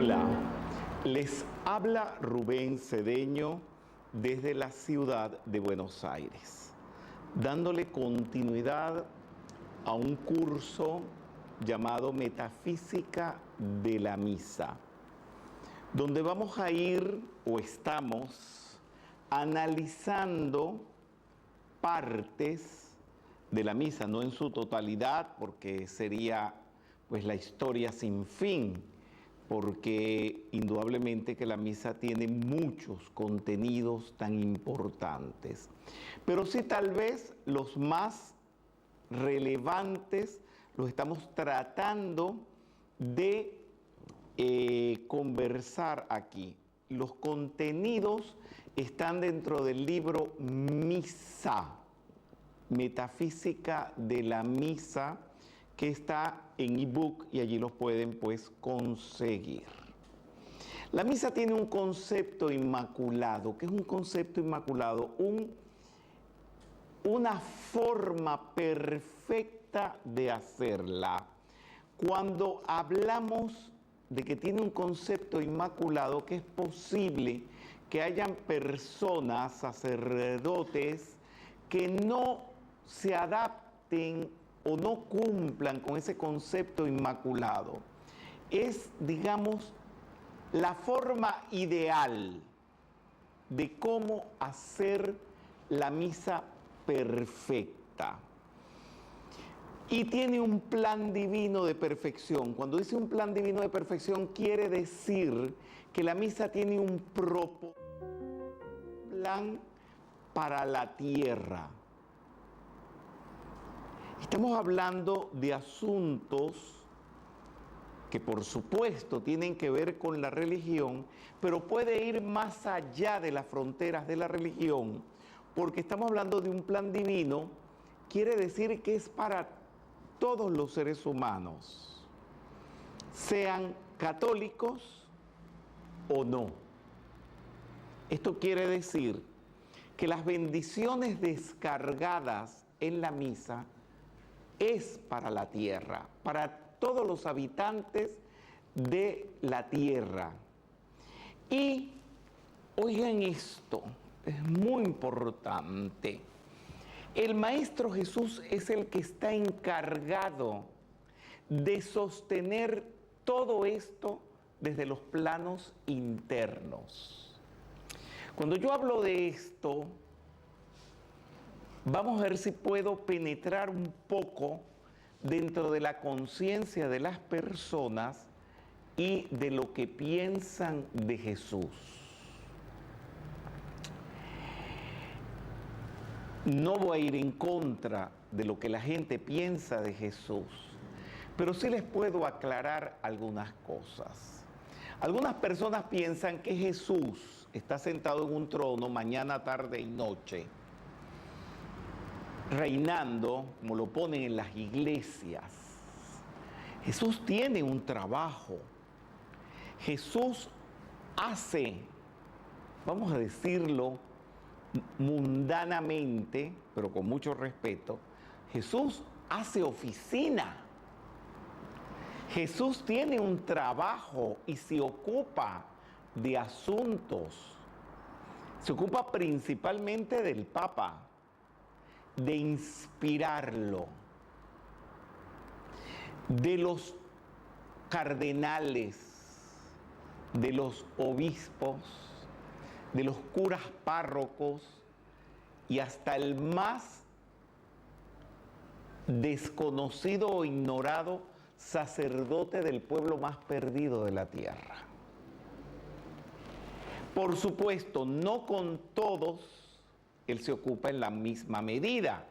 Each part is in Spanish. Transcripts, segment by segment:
Hola, les habla Rubén Cedeño desde la ciudad de Buenos Aires, dándole continuidad a un curso llamado Metafísica de la Misa, donde vamos a ir o estamos analizando partes de la misa, no en su totalidad, porque sería pues la historia sin fin, porque indudablemente que la misa tiene muchos contenidos tan importantes, pero sí tal vez los más relevantes los estamos tratando de conversar aquí. Los contenidos están dentro del libro Misa, Metafísica de la Misa, que está en ebook y allí los pueden pues conseguir. La misa tiene un concepto inmaculado. ¿Qué es un concepto inmaculado? Una forma perfecta de hacerla. Cuando hablamos de que tiene un concepto inmaculado, que es posible que hayan personas, sacerdotes, que no se adapten o no cumplan con ese concepto inmaculado. Es, digamos, la forma ideal de cómo hacer la misa perfecta. Y tiene un plan divino de perfección. Cuando dice un plan divino de perfección, quiere decir que la misa tiene un plan para la tierra. Estamos hablando de asuntos que por supuesto tienen que ver con la religión, pero puede ir más allá de las fronteras de la religión, porque estamos hablando de un plan divino, quiere decir que es para todos los seres humanos, sean católicos o no. Esto quiere decir que las bendiciones descargadas en la misa es para la tierra, para todos los habitantes de la tierra. Y oigan esto, es muy importante. El Maestro Jesús es el que está encargado de sostener todo esto desde los planos internos. Cuando yo hablo de esto, vamos a ver si puedo penetrar un poco dentro de la conciencia de las personas y de lo que piensan de Jesús. No voy a ir en contra de lo que la gente piensa de Jesús, pero sí les puedo aclarar algunas cosas. Algunas personas piensan que Jesús está sentado en un trono mañana, tarde y noche, reinando, como lo ponen en las iglesias. Jesús tiene un trabajo. Jesús hace, vamos a decirlo mundanamente, pero con mucho respeto, Jesús hace oficina. Jesús tiene un trabajo y se ocupa de asuntos. Se ocupa principalmente del Papa, de inspirarlo, de los cardenales, de los obispos, de los curas párrocos y hasta el más desconocido o ignorado sacerdote del pueblo más perdido de la tierra. Por supuesto, no con todos él se ocupa en la misma medida,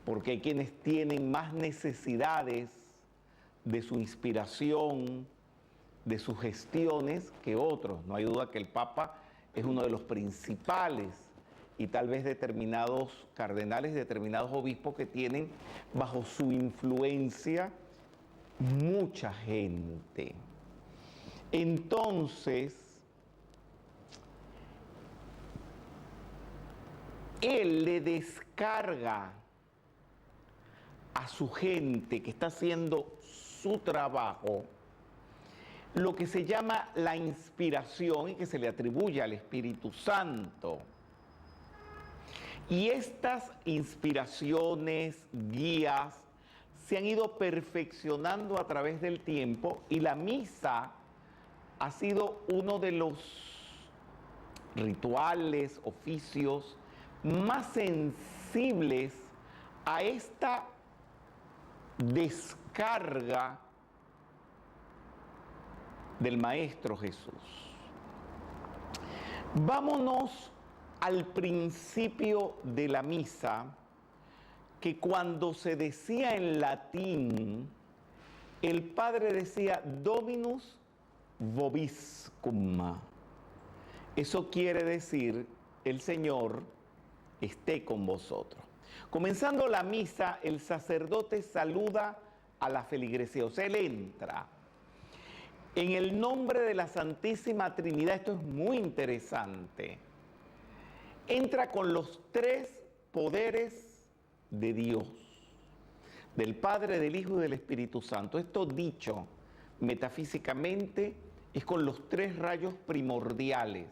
porque hay quienes tienen más necesidades de su inspiración, de sus gestiones que otros. No hay duda que el Papa es uno de los principales y tal vez determinados cardenales, determinados obispos que tienen bajo su influencia mucha gente. Entonces, él le descarga a su gente que está haciendo su trabajo lo que se llama la inspiración y que se le atribuye al Espíritu Santo. Y estas inspiraciones, guías, se han ido perfeccionando a través del tiempo y la misa ha sido uno de los rituales, oficios más sensibles a esta descarga del Maestro Jesús. Vámonos al principio de la misa, que cuando se decía en latín, el Padre decía Dominus vobiscum. Eso quiere decir, el Señor esté con vosotros. Comenzando la misa, el sacerdote saluda a la feligresía, o sea, él entra en el nombre de la Santísima Trinidad. Esto es muy interesante. Entra con los tres poderes de Dios, del Padre, del Hijo y del Espíritu Santo. Esto dicho metafísicamente es con los tres rayos primordiales,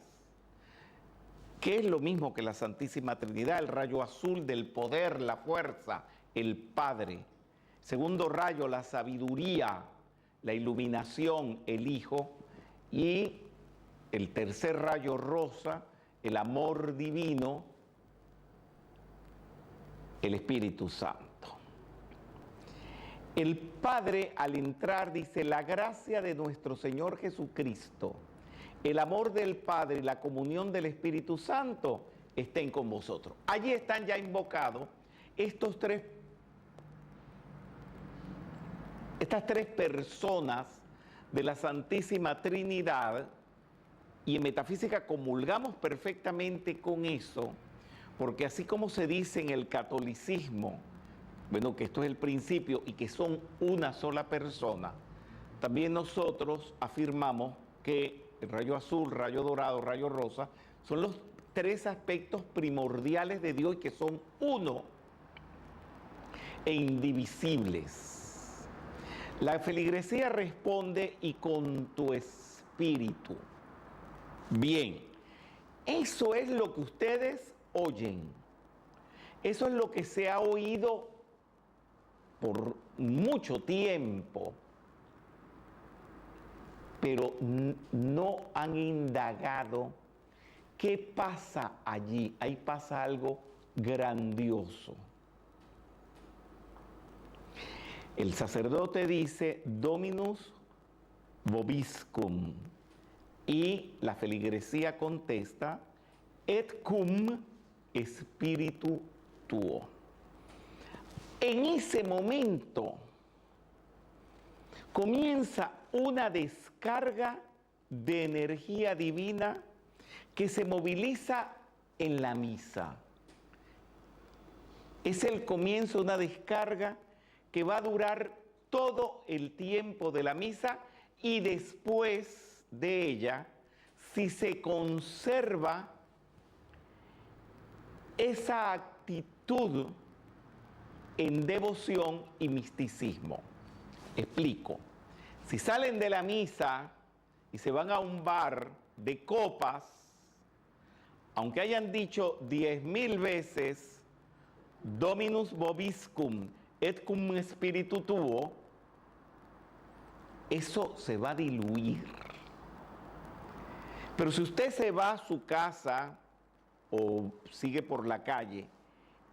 que es lo mismo que la Santísima Trinidad: el rayo azul del poder, la fuerza, el Padre; segundo rayo, la sabiduría, la iluminación, el Hijo; y el tercer rayo rosa, el amor divino, el Espíritu Santo. El Padre, al entrar, dice: la gracia de nuestro Señor Jesucristo, el amor del Padre y la comunión del Espíritu Santo estén con vosotros. Allí están ya invocados estas tres personas de la Santísima Trinidad, y en metafísica comulgamos perfectamente con eso, porque así como se dice en el catolicismo, bueno, que esto es el principio y que son una sola persona, también nosotros afirmamos que el rayo azul, rayo dorado, rayo rosa son los tres aspectos primordiales de Dios y que son uno e indivisibles. La feligresía responde: y con tu espíritu. Bien, eso es lo que ustedes oyen. Eso es lo que se ha oído por mucho tiempo, pero no han indagado qué pasa allí. Ahí pasa algo grandioso. El sacerdote dice Dominus vobiscum, y la feligresía contesta et cum spiritu tuo. En ese momento comienza una descarga de energía divina que se moviliza en la misa. Es el comienzo de una descarga que va a durar todo el tiempo de la misa, y después de ella, si se conserva esa actitud en devoción y misticismo. Explico. Si salen de la misa y se van a un bar de copas, aunque hayan dicho 10.000 veces Dominus vobiscum et cum spiritu tuo, eso se va a diluir. Pero si usted se va a su casa o sigue por la calle,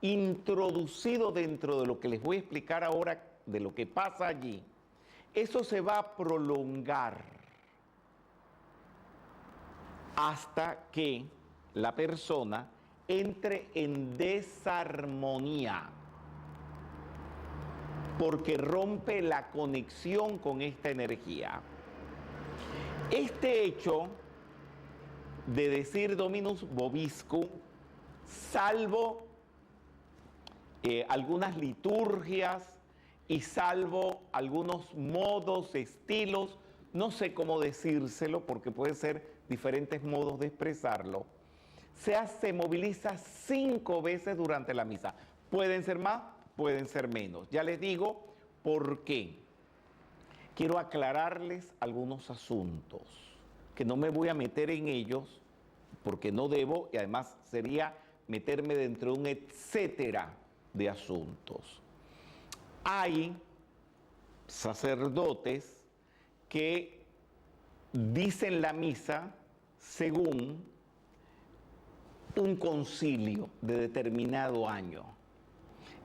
introducido dentro de lo que les voy a explicar ahora, de lo que pasa allí, eso se va a prolongar hasta que la persona entre en desarmonía, porque rompe la conexión con esta energía. Este hecho de decir Dominus vobiscum, salvo algunas liturgias y salvo algunos modos, estilos, no sé cómo decírselo porque pueden ser diferentes modos de expresarlo, se moviliza 5 veces durante la misa. Pueden ser más, pueden ser menos. Ya les digo por qué. quiero aclararles algunos asuntos, que no me voy a meter en ellos, porque no debo, y además sería meterme dentro de un etcétera de asuntos. Hay sacerdotes que dicen la misa según un concilio de determinado año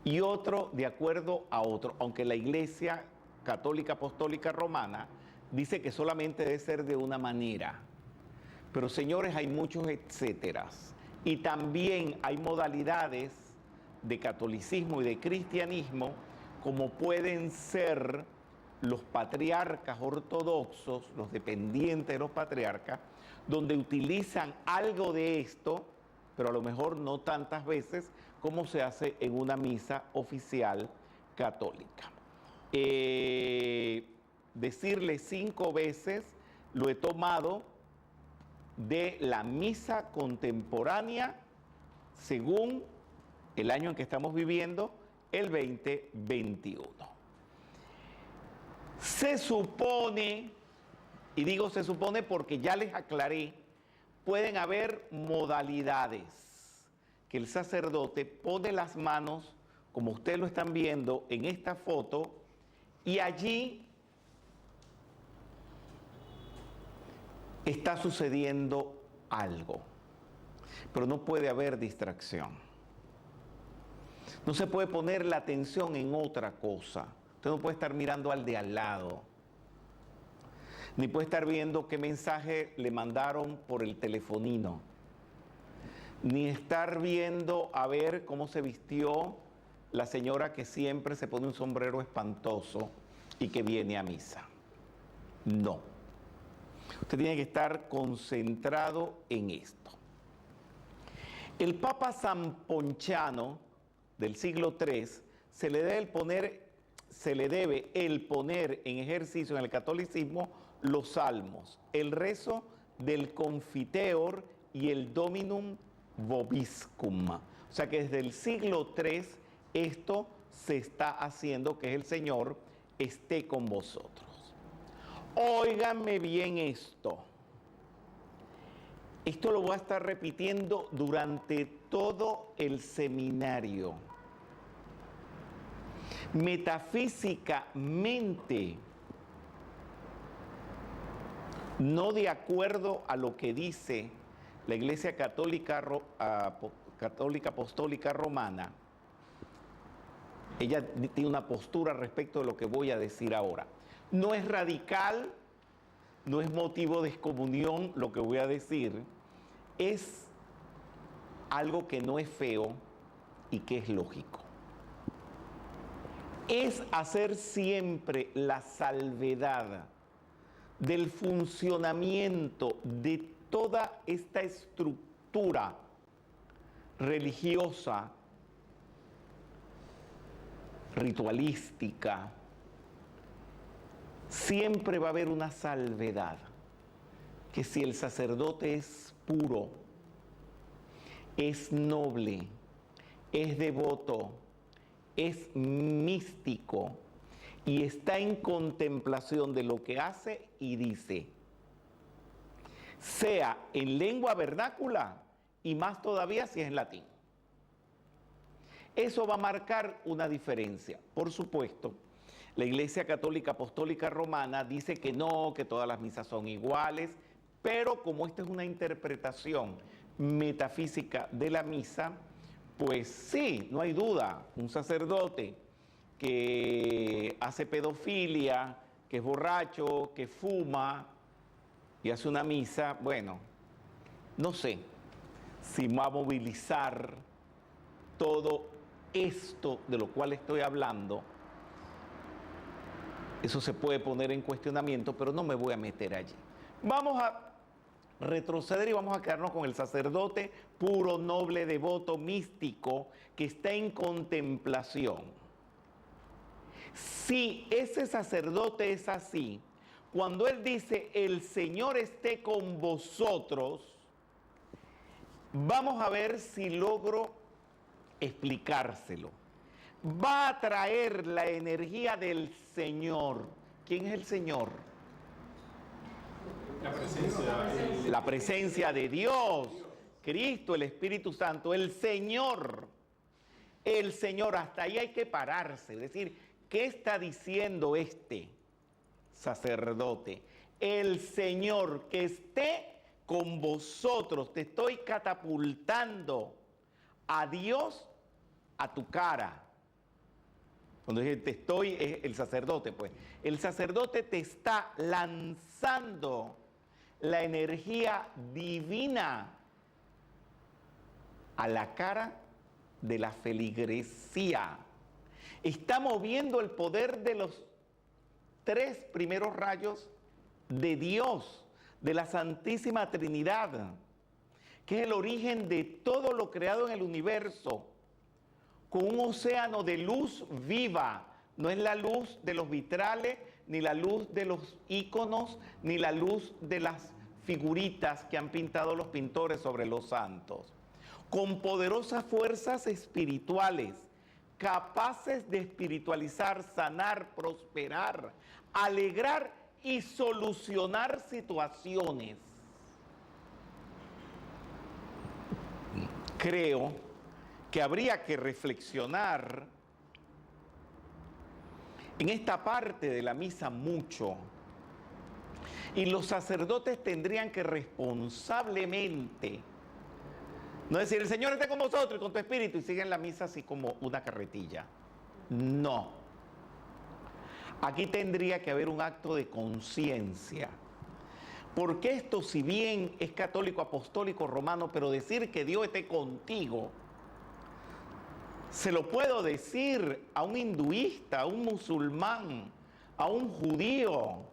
y otro de acuerdo a otro, aunque la Iglesia Católica Apostólica Romana dice que solamente debe ser de una manera. Pero señores, hay muchos etcéteras y también hay modalidades de catolicismo y de cristianismo como pueden ser los patriarcas ortodoxos, los dependientes de los patriarcas, donde utilizan algo de esto, pero a lo mejor no tantas veces como se hace en una misa oficial católica. Decirle 5 veces lo he tomado de la misa contemporánea según el año en que estamos viviendo, el 2021. Se supone, y digo se supone porque ya les aclaré, pueden haber modalidades que el sacerdote pone las manos, como ustedes lo están viendo en esta foto, y allí está sucediendo algo, pero no puede haber distracción. No se puede poner la atención en otra cosa. Usted no puede estar mirando al de al lado, ni puede estar viendo qué mensaje le mandaron por el telefonino, ni estar viendo a ver cómo se vistió la señora que siempre se pone un sombrero espantoso y que viene a misa. No. Usted tiene que estar concentrado en esto. El Papa San Ponchano del siglo III se le debe el poner en ejercicio en el catolicismo los salmos, el rezo del Confiteor y el Dominum Vobiscum. O sea que desde el siglo III esto se está haciendo, que es el Señor esté con vosotros. Óiganme bien esto. Esto lo voy a estar repitiendo durante todo el seminario. Metafísicamente, no de acuerdo a lo que dice la Iglesia Católica Apostólica Romana, ella tiene una postura respecto de lo que voy a decir ahora. No es radical, no es motivo de excomunión lo que voy a decir, es algo que no es feo y que es lógico. Es hacer siempre la salvedad del funcionamiento de toda esta estructura religiosa, ritualística. Siempre va a haber una salvedad, que si el sacerdote es puro, es noble, es devoto, es místico y está en contemplación de lo que hace y dice, sea en lengua vernácula y más todavía si es en latín. Eso va a marcar una diferencia. Por supuesto, la Iglesia Católica Apostólica Romana dice que no, que todas las misas son iguales, pero como esta es una interpretación metafísica de la misa, pues sí, no hay duda, un sacerdote que hace pedofilia, que es borracho, que fuma y hace una misa, bueno, no sé si va a movilizar todo esto de lo cual estoy hablando. Eso se puede poner en cuestionamiento, pero no me voy a meter allí. Vamos a retroceder y vamos a quedarnos con el sacerdote puro, noble, devoto, místico, que está en contemplación. Si ese sacerdote es así, cuando él dice, el Señor esté con vosotros, vamos a ver si logro explicárselo. Va a traer la energía del Señor. ¿Quién es el Señor? La presencia de Dios, Cristo, el Espíritu Santo, el Señor. El Señor, hasta ahí hay que pararse. Es decir, ¿qué está diciendo este sacerdote? El Señor que esté con vosotros, te estoy catapultando a Dios a tu cara. Cuando dice te estoy, es el sacerdote, pues. El sacerdote te está lanzando la energía divina a la cara de la feligresía. Está moviendo el poder de los 3 primeros rayos de Dios, de la Santísima Trinidad, que es el origen de todo lo creado en el universo, con un océano de luz viva. No es la luz de los vitrales, ni la luz de los íconos, ni la luz de las figuritas que han pintado los pintores sobre los santos. Con poderosas fuerzas espirituales, capaces de espiritualizar, sanar, prosperar, alegrar y solucionar situaciones. Creo que habría que reflexionar en esta parte de la misa mucho. Y los sacerdotes tendrían que responsablemente, no decir, el Señor esté con vosotros y con tu espíritu, y siguen la misa así como una carretilla. No. Aquí tendría que haber un acto de conciencia. Porque esto, si bien es católico, apostólico, romano, pero decir que Dios esté contigo, se lo puedo decir a un hinduista, a un musulmán, a un judío,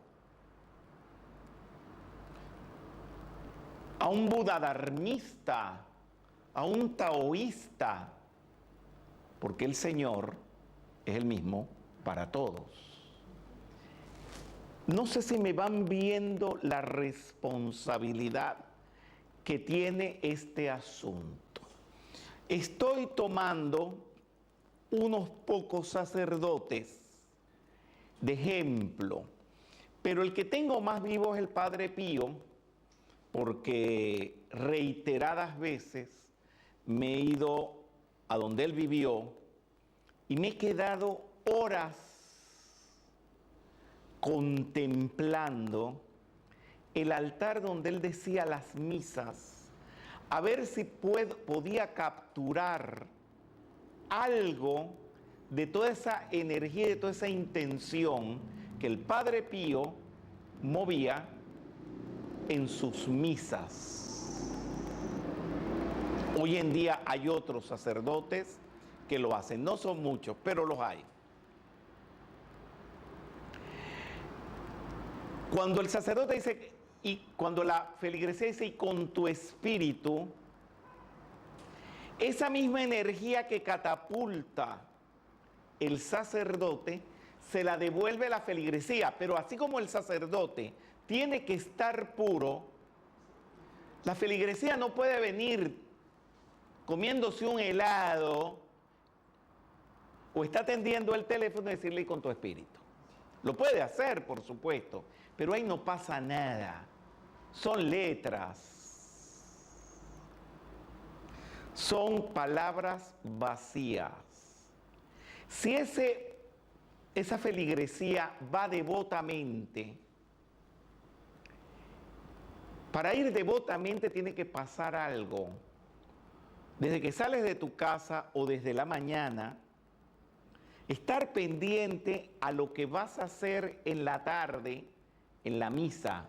a un budadarmista, a un taoísta, porque el Señor es el mismo para todos. No sé si me van viendo la responsabilidad que tiene este asunto. Estoy tomando unos pocos sacerdotes de ejemplo, pero el que tengo más vivo es el Padre Pío, porque reiteradas veces me he ido a donde él vivió y me he quedado horas contemplando el altar donde él decía las misas, a ver si podía capturar algo de toda esa energía, de toda esa intención que el Padre Pío movía en sus misas. Hoy en día hay otros sacerdotes que lo hacen, no son muchos, pero los hay. Cuando el sacerdote dice, y cuando la feligresía dice, y con tu espíritu, esa misma energía que catapulta el sacerdote, se la devuelve la feligresía, pero así como el sacerdote tiene que estar puro, la feligresía no puede venir comiéndose un helado o está atendiendo el teléfono y decirle con tu espíritu. Lo puede hacer, por supuesto, pero ahí no pasa nada. Son letras. Son palabras vacías. Si esa feligresía va devotamente, para ir devotamente tiene que pasar algo. Desde que sales de tu casa o desde la mañana, estar pendiente a lo que vas a hacer en la tarde, en la misa,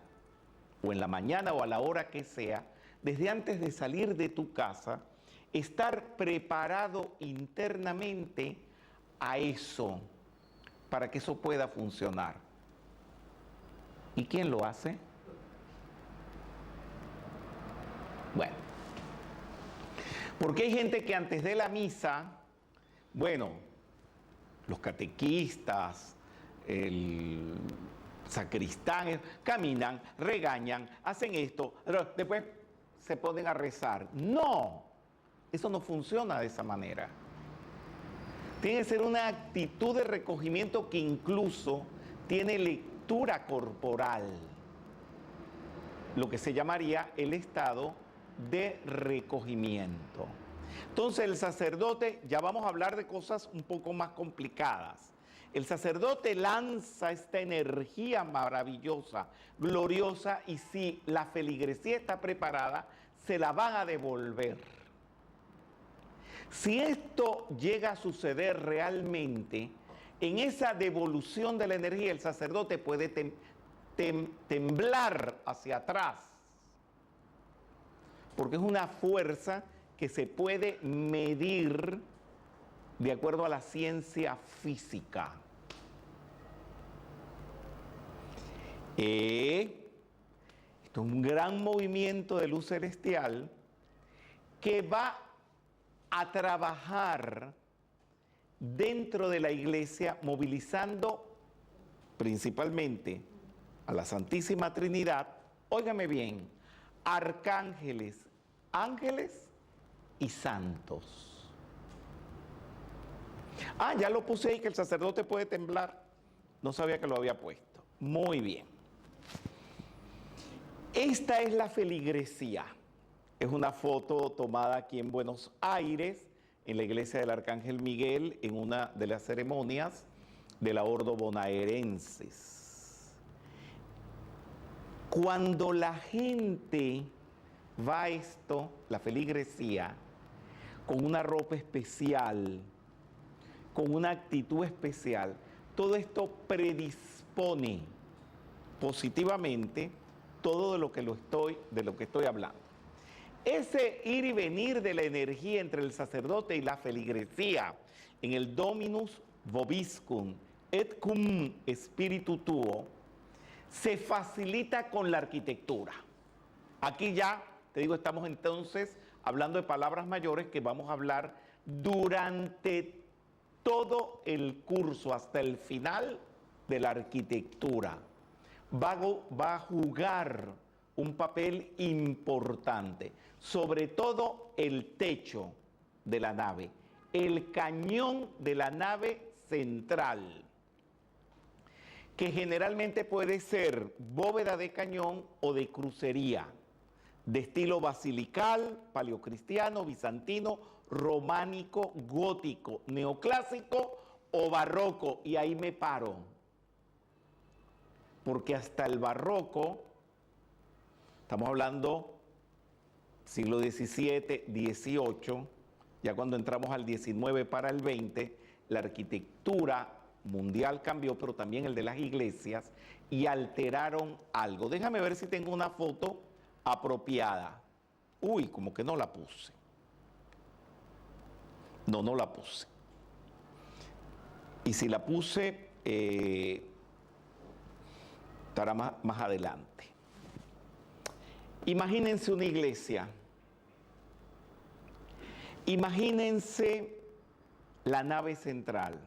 o en la mañana o a la hora que sea, desde antes de salir de tu casa, estar preparado internamente a eso, para que eso pueda funcionar. ¿Y quién lo hace? Bueno, porque hay gente que antes de la misa, bueno, los catequistas, el sacristán, caminan, regañan, hacen esto, después se ponen a rezar. No, eso no funciona de esa manera. Tiene que ser una actitud de recogimiento que incluso tiene postura corporal, lo que se llamaría el estado de recogimiento. Entonces el sacerdote, ya vamos a hablar de cosas un poco más complicadas. El sacerdote lanza esta energía maravillosa, gloriosa, y si la feligresía está preparada, se la van a devolver. Si esto llega a suceder realmente, en esa devolución de la energía, el sacerdote puede temblar hacia atrás, porque es una fuerza que se puede medir de acuerdo a la ciencia física. Esto es un gran movimiento de luz celestial que va a trabajar dentro de la iglesia, movilizando principalmente a la Santísima Trinidad, óigame bien, arcángeles, ángeles y santos. Ah, ya lo puse ahí, que el sacerdote puede temblar. No sabía que lo había puesto. Muy bien. Esta es la feligresía. Es una foto tomada aquí en Buenos Aires, en la iglesia del Arcángel Miguel, en una de las ceremonias de la Ordo Bonaerenses. Cuando la gente va a esto, la feligresía, con una ropa especial, con una actitud especial, todo esto predispone positivamente todo de lo que estoy hablando. Ese ir y venir de la energía entre el sacerdote y la feligresía en el Dominus Vobiscum et cum spiritu tuo se facilita con la arquitectura. Aquí ya, te digo, estamos entonces hablando de palabras mayores que vamos a hablar durante todo el curso hasta el final de la arquitectura. Va a jugar un papel importante, sobre todo el techo de la nave, el cañón de la nave central, que generalmente puede ser bóveda de cañón o de crucería, de estilo basilical, paleocristiano, bizantino, románico, gótico, neoclásico o barroco. Y ahí me paro, porque hasta el barroco, estamos hablando siglo XVII, XVIII, ya cuando entramos al XIX para el XX, la arquitectura mundial cambió, pero también el de las iglesias, y alteraron algo. Déjame ver si tengo una foto apropiada. Uy, como que no la puse. No la puse. Y si la puse, estará más adelante. Imagínense una iglesia. Imagínense la nave central.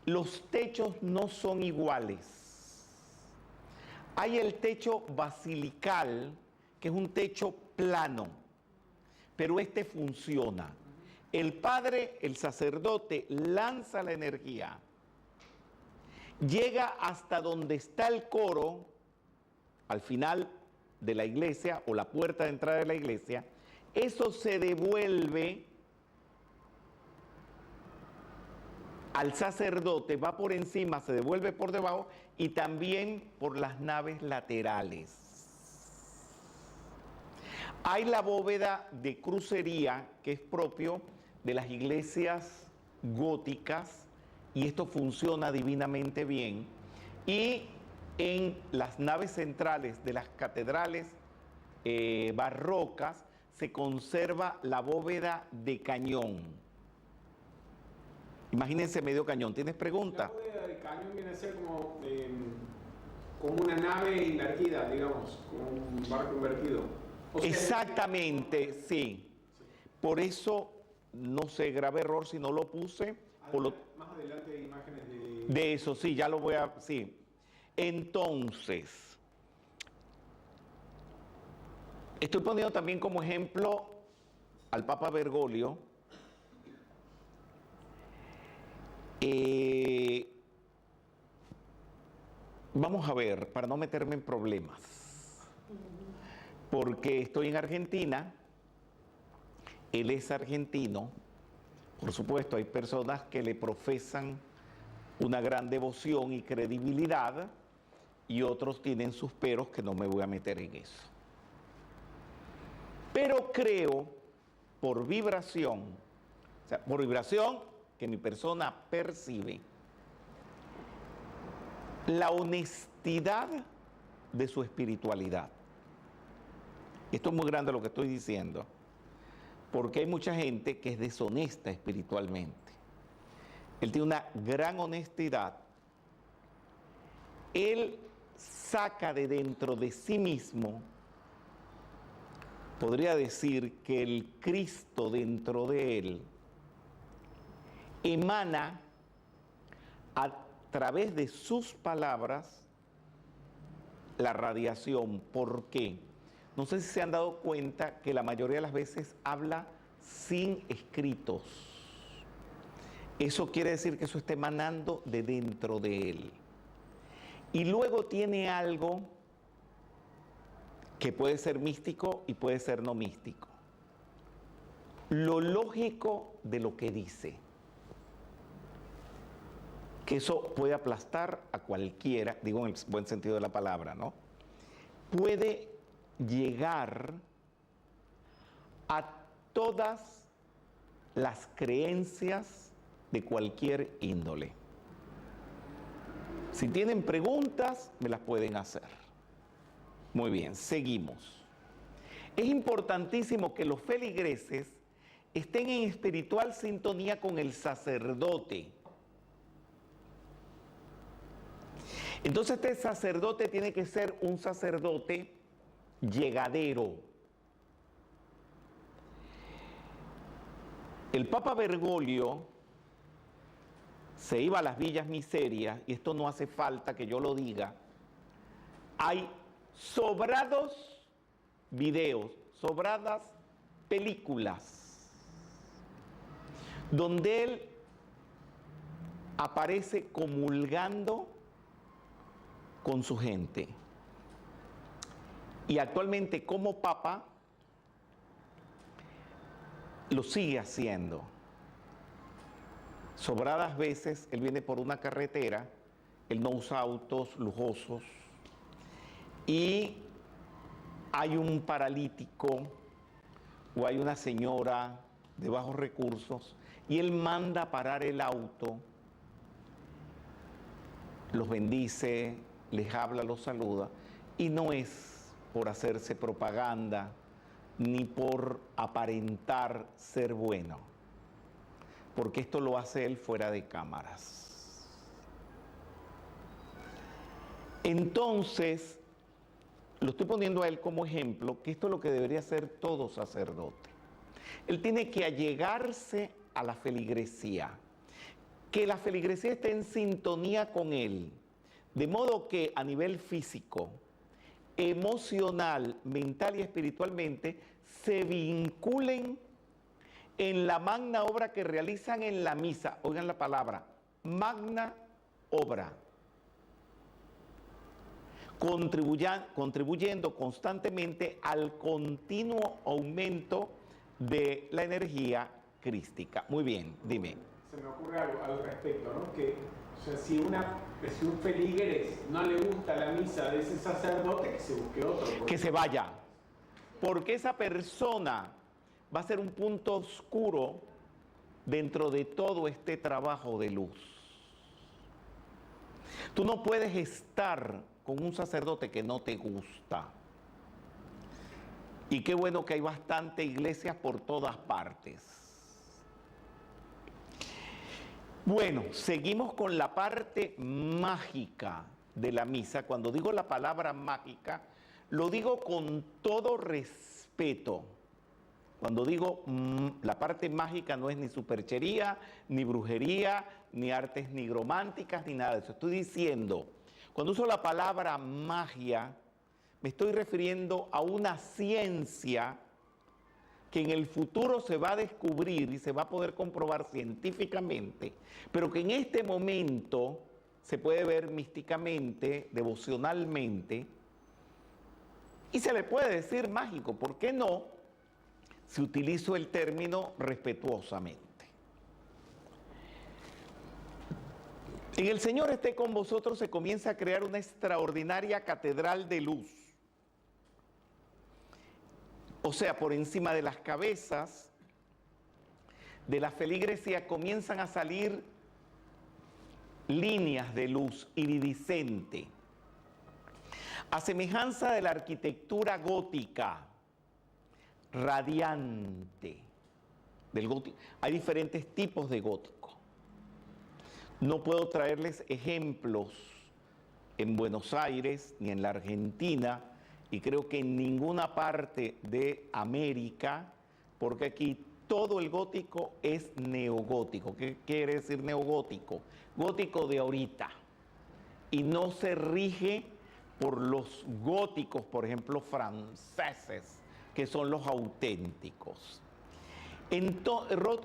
Los techos no son iguales. Hay el techo basilical, que es un techo plano, pero este funciona. El padre, el sacerdote, lanza la energía, llega hasta donde está el coro, al final de la iglesia o la puerta de entrada de la iglesia. Eso se devuelve al sacerdote, va por encima, se devuelve por debajo y también por las naves laterales. Hay la bóveda de crucería, que es propio de las iglesias góticas, y esto funciona divinamente bien. Y en las naves centrales de las catedrales barrocas se conserva la bóveda de cañón. Imagínense medio cañón. ¿Tienes pregunta? La bóveda de cañón viene a ser como una nave invertida, digamos, como un barco invertido. O sea, exactamente, sí. Por eso, no sé, grave error si no lo puse. Más adelante hay imágenes de eso, sí, ya lo voy a... Sí. Entonces, estoy poniendo también como ejemplo al Papa Bergoglio. Vamos a ver, para no meterme en problemas, porque estoy en Argentina, él es argentino, por supuesto hay personas que le profesan una gran devoción y credibilidad y otros tienen sus peros que no me voy a meter en eso. Pero creo, por vibración, o sea, por vibración que mi persona percibe, la honestidad de su espiritualidad. Esto es muy grande lo que estoy diciendo, porque hay mucha gente que es deshonesta espiritualmente. Él tiene una gran honestidad. Él saca de dentro de sí mismo, podría decir que el Cristo dentro de él emana a través de sus palabras la radiación. ¿Por qué? No sé si se han dado cuenta que la mayoría de las veces habla sin escritos. Eso quiere decir que eso está emanando de dentro de él. Y luego tiene algo que puede ser místico y puede ser no místico. Lo lógico de lo que dice. Que eso puede aplastar a cualquiera, digo en el buen sentido de la palabra, ¿no? Puede llegar a todas las creencias de cualquier índole. Si tienen preguntas, me las pueden hacer. Muy bien, seguimos. Es importantísimo que los feligreses estén en espiritual sintonía con el sacerdote. Entonces este sacerdote tiene que ser un sacerdote llegadero. El Papa Bergoglio se iba a las villas miserias, y esto no hace falta que yo lo diga. Hay sobrados videos, sobradas películas, donde él aparece comulgando con su gente. Y actualmente como Papa lo sigue haciendo. Sobradas veces él viene por una carretera, él no usa autos lujosos, y hay un paralítico o hay una señora de bajos recursos y él manda a parar el auto, los bendice, les habla, los saluda, y no es por hacerse propaganda ni por aparentar ser bueno, porque esto lo hace él fuera de cámaras. Entonces, lo estoy poniendo a él como ejemplo, que esto es lo que debería hacer todo sacerdote. Él tiene que allegarse a la feligresía, que la feligresía esté en sintonía con él, de modo que a nivel físico, emocional, mental y espiritualmente se vinculen en la magna obra que realizan en la misa. Oigan la palabra, magna obra. Contribuyendo constantemente al continuo aumento de la energía crística. Muy bien, dime. Se me ocurre algo al respecto, ¿no? Que, o sea, si un feligres no le gusta la misa de ese sacerdote, que se busque otro. Que se vaya. Porque esa persona va a ser un punto oscuro dentro de todo este trabajo de luz. Tú no puedes estar con un sacerdote que no te gusta. Y qué bueno que hay bastantes iglesias por todas partes. Bueno, seguimos con la parte mágica de la misa. Cuando digo la palabra mágica, lo digo con todo respeto. Cuando digo la parte mágica no es ni superchería, ni brujería, ni artes nigrománticas, ni nada de eso. Estoy diciendo, cuando uso la palabra magia, me estoy refiriendo a una ciencia que en el futuro se va a descubrir y se va a poder comprobar científicamente, pero que en este momento se puede ver místicamente, devocionalmente, y se le puede decir mágico, ¿por qué no? Si utilizo el término respetuosamente. En el Señor esté con vosotros se comienza a crear una extraordinaria catedral de luz. O sea, por encima de las cabezas de la feligresía comienzan a salir líneas de luz iridiscente, a semejanza de la arquitectura gótica, radiante. Del gótico. Hay diferentes tipos de gótico. No puedo traerles ejemplos en Buenos Aires ni en la Argentina, y creo que en ninguna parte de América, porque aquí todo el gótico es neogótico. ¿Qué quiere decir neogótico? Gótico de ahorita. Y no se rige por los góticos, por ejemplo, franceses, que son los auténticos.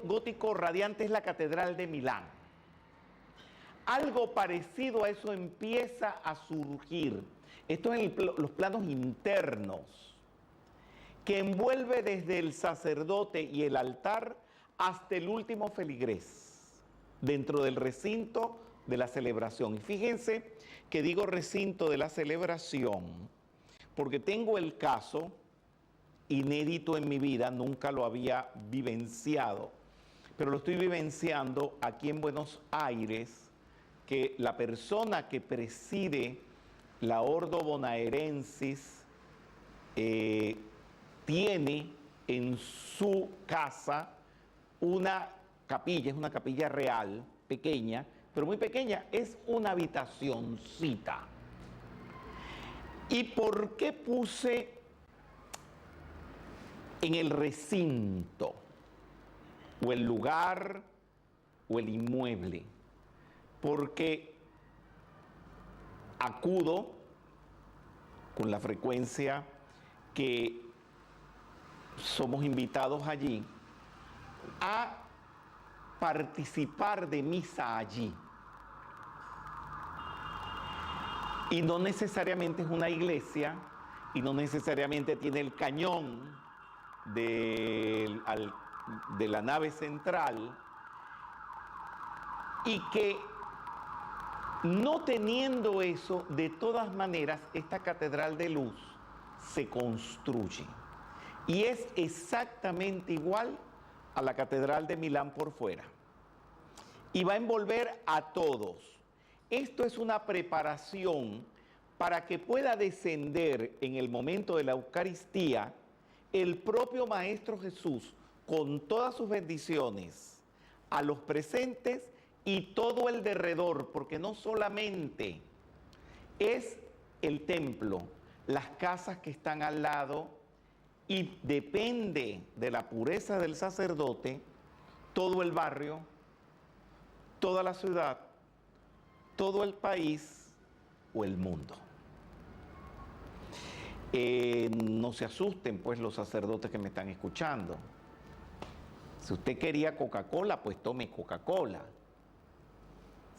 Gótico radiante es la Catedral de Milán. Algo parecido a eso empieza a surgir. Esto es en los planos internos, que envuelve desde el sacerdote y el altar hasta el último feligrés, dentro del recinto de la celebración. Y fíjense que digo recinto de la celebración, porque tengo el caso inédito en mi vida, nunca lo había vivenciado, pero lo estoy vivenciando aquí en Buenos Aires, que la persona que preside la Ordo Bonaerensis tiene en su casa una capilla, es una capilla real, pequeña, pero muy pequeña, es una habitacioncita. ¿Y por qué puse en el recinto, o el lugar, o el inmueble? Porque acudo con la frecuencia que somos invitados allí a participar de misa allí. Y no necesariamente es una iglesia, y no necesariamente tiene el cañón de la nave central, y que no teniendo eso, de todas maneras, esta catedral de luz se construye. Y es exactamente igual a la catedral de Milán por fuera. Y va a envolver a todos. Esto es una preparación para que pueda descender en el momento de la Eucaristía el propio Maestro Jesús con todas sus bendiciones a los presentes y todo el derredor, porque no solamente es el templo, las casas que están al lado, y depende de la pureza del sacerdote, todo el barrio, toda la ciudad, todo el país o el mundo. No se asusten pues los sacerdotes que me están escuchando. Si usted quería Coca-Cola, pues tome Coca-Cola.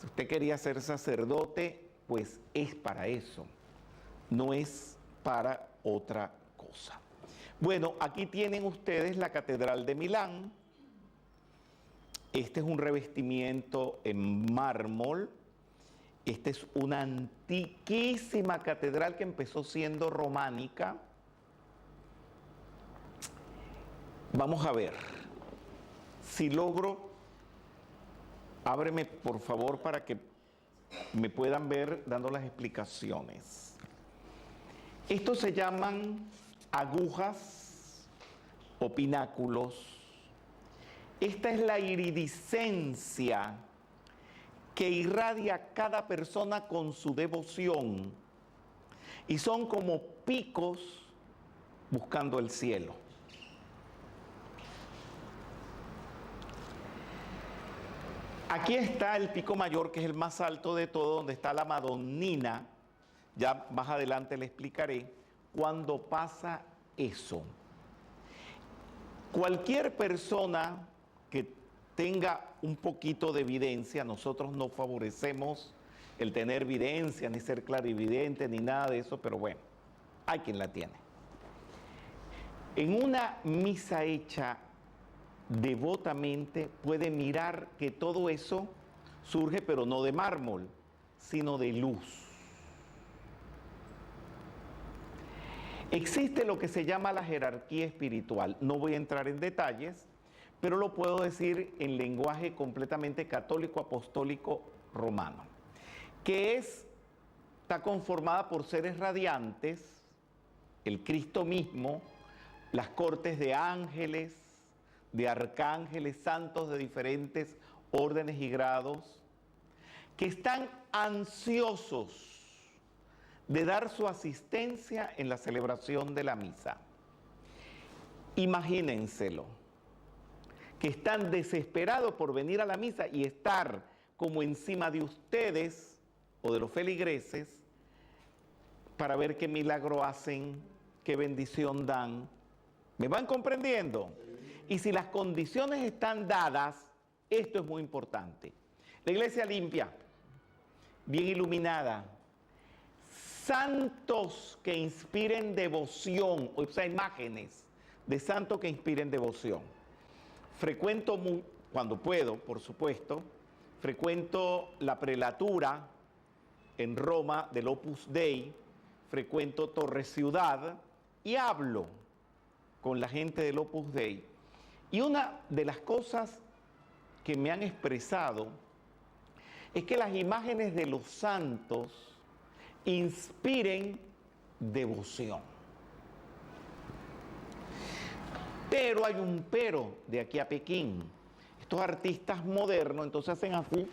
Si usted quería ser sacerdote, pues es para eso, no es para otra cosa. Bueno, aquí tienen ustedes la Catedral de Milán. Este es un revestimiento en mármol. Esta es una antiquísima catedral que empezó siendo románica. Vamos a ver si logro. Ábreme, por favor, para que me puedan ver dando las explicaciones. Estos se llaman agujas o pináculos. Esta es la iridiscencia que irradia cada persona con su devoción, y son como picos buscando el cielo. Aquí está el pico mayor, que es el más alto de todo, donde está la Madonnina. Ya más adelante le explicaré cuándo pasa eso. Cualquier persona que tenga un poquito de evidencia, nosotros no favorecemos el tener evidencia, ni ser clarividente, ni nada de eso, pero bueno, hay quien la tiene. En una misa hecha devotamente puede mirar que todo eso surge, pero no de mármol, sino de luz. Existe lo que se llama la jerarquía espiritual. No voy a entrar en detalles, pero lo puedo decir en lenguaje completamente católico, apostólico, romano, que está conformada por seres radiantes, el Cristo mismo, las cortes de ángeles, de arcángeles, santos de diferentes órdenes y grados, que están ansiosos de dar su asistencia en la celebración de la misa. Imagínenselo, que están desesperados por venir a la misa y estar como encima de ustedes o de los feligreses para ver qué milagro hacen, qué bendición dan. ¿Me van comprendiendo? Y si las condiciones están dadas, esto es muy importante. La iglesia limpia, bien iluminada, santos que inspiren devoción, o sea, imágenes de santos que inspiren devoción. Frecuento, cuando puedo, por supuesto, frecuento la prelatura en Roma del Opus Dei, frecuento Torre Ciudad y hablo con la gente del Opus Dei. Y una de las cosas que me han expresado es que las imágenes de los santos inspiren devoción. Pero hay un pero de aquí a Pekín. Estos artistas modernos entonces hacen así.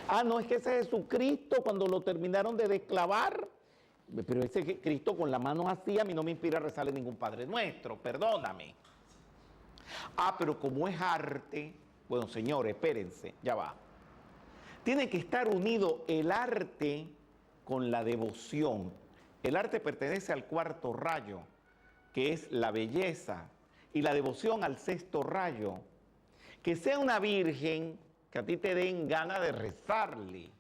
Ah, no, es que ese Jesucristo cuando lo terminaron de desclavar, pero ese Cristo con la mano así a mí no me inspira a rezarle ningún Padre Nuestro, perdóname. Ah, pero como es arte, bueno, señores, espérense, ya va. Tiene que estar unido el arte con la devoción. El arte pertenece al cuarto rayo, que es la belleza, y la devoción al sexto rayo. Que sea una virgen que a ti te den ganas de rezarle.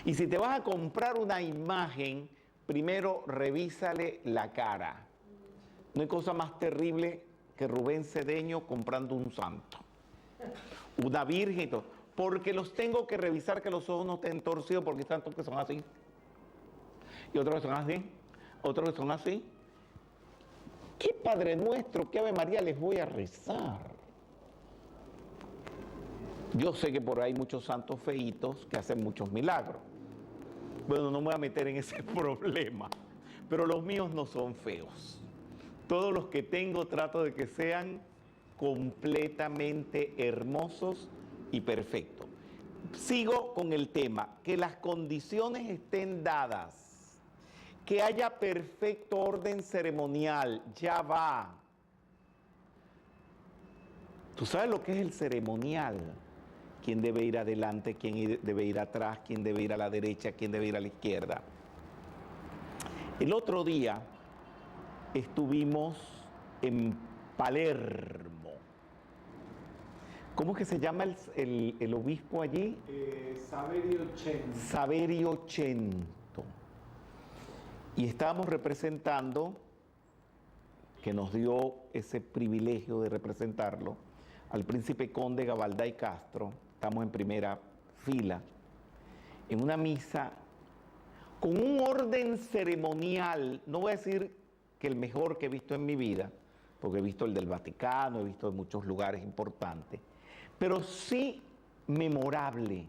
Y si te vas a comprar una imagen, primero revísale la cara. No hay cosa más terrible que Rubén Cedeño comprando un santo. Una virgen y todo. Porque los tengo que revisar que los ojos no estén torcidos, porque hay santos que son así. Y otros que son así. Otros que son así. ¿Qué Padre Nuestro, qué Ave María les voy a rezar? Yo sé que por ahí hay muchos santos feitos que hacen muchos milagros. Bueno, no me voy a meter en ese problema. Pero los míos no son feos. Todos los que tengo trato de que sean completamente hermosos y perfectos. Sigo con el tema, que las condiciones estén dadas, que haya perfecto orden ceremonial, ya va. ¿Tú sabes lo que es el ceremonial? ¿Quién debe ir adelante, quién debe ir atrás, quién debe ir a la derecha, quién debe ir a la izquierda? El otro día estuvimos en Palermo. ¿Cómo es que se llama el obispo allí? Saverio Cento. Saverio Cento. Y estábamos representando, que nos dio ese privilegio de representarlo, al príncipe conde Gabaldá Castro. Estamos en primera fila, en una misa con un orden ceremonial, no voy a decir que el mejor que he visto en mi vida, porque he visto el del Vaticano, he visto en muchos lugares importantes, pero sí memorable,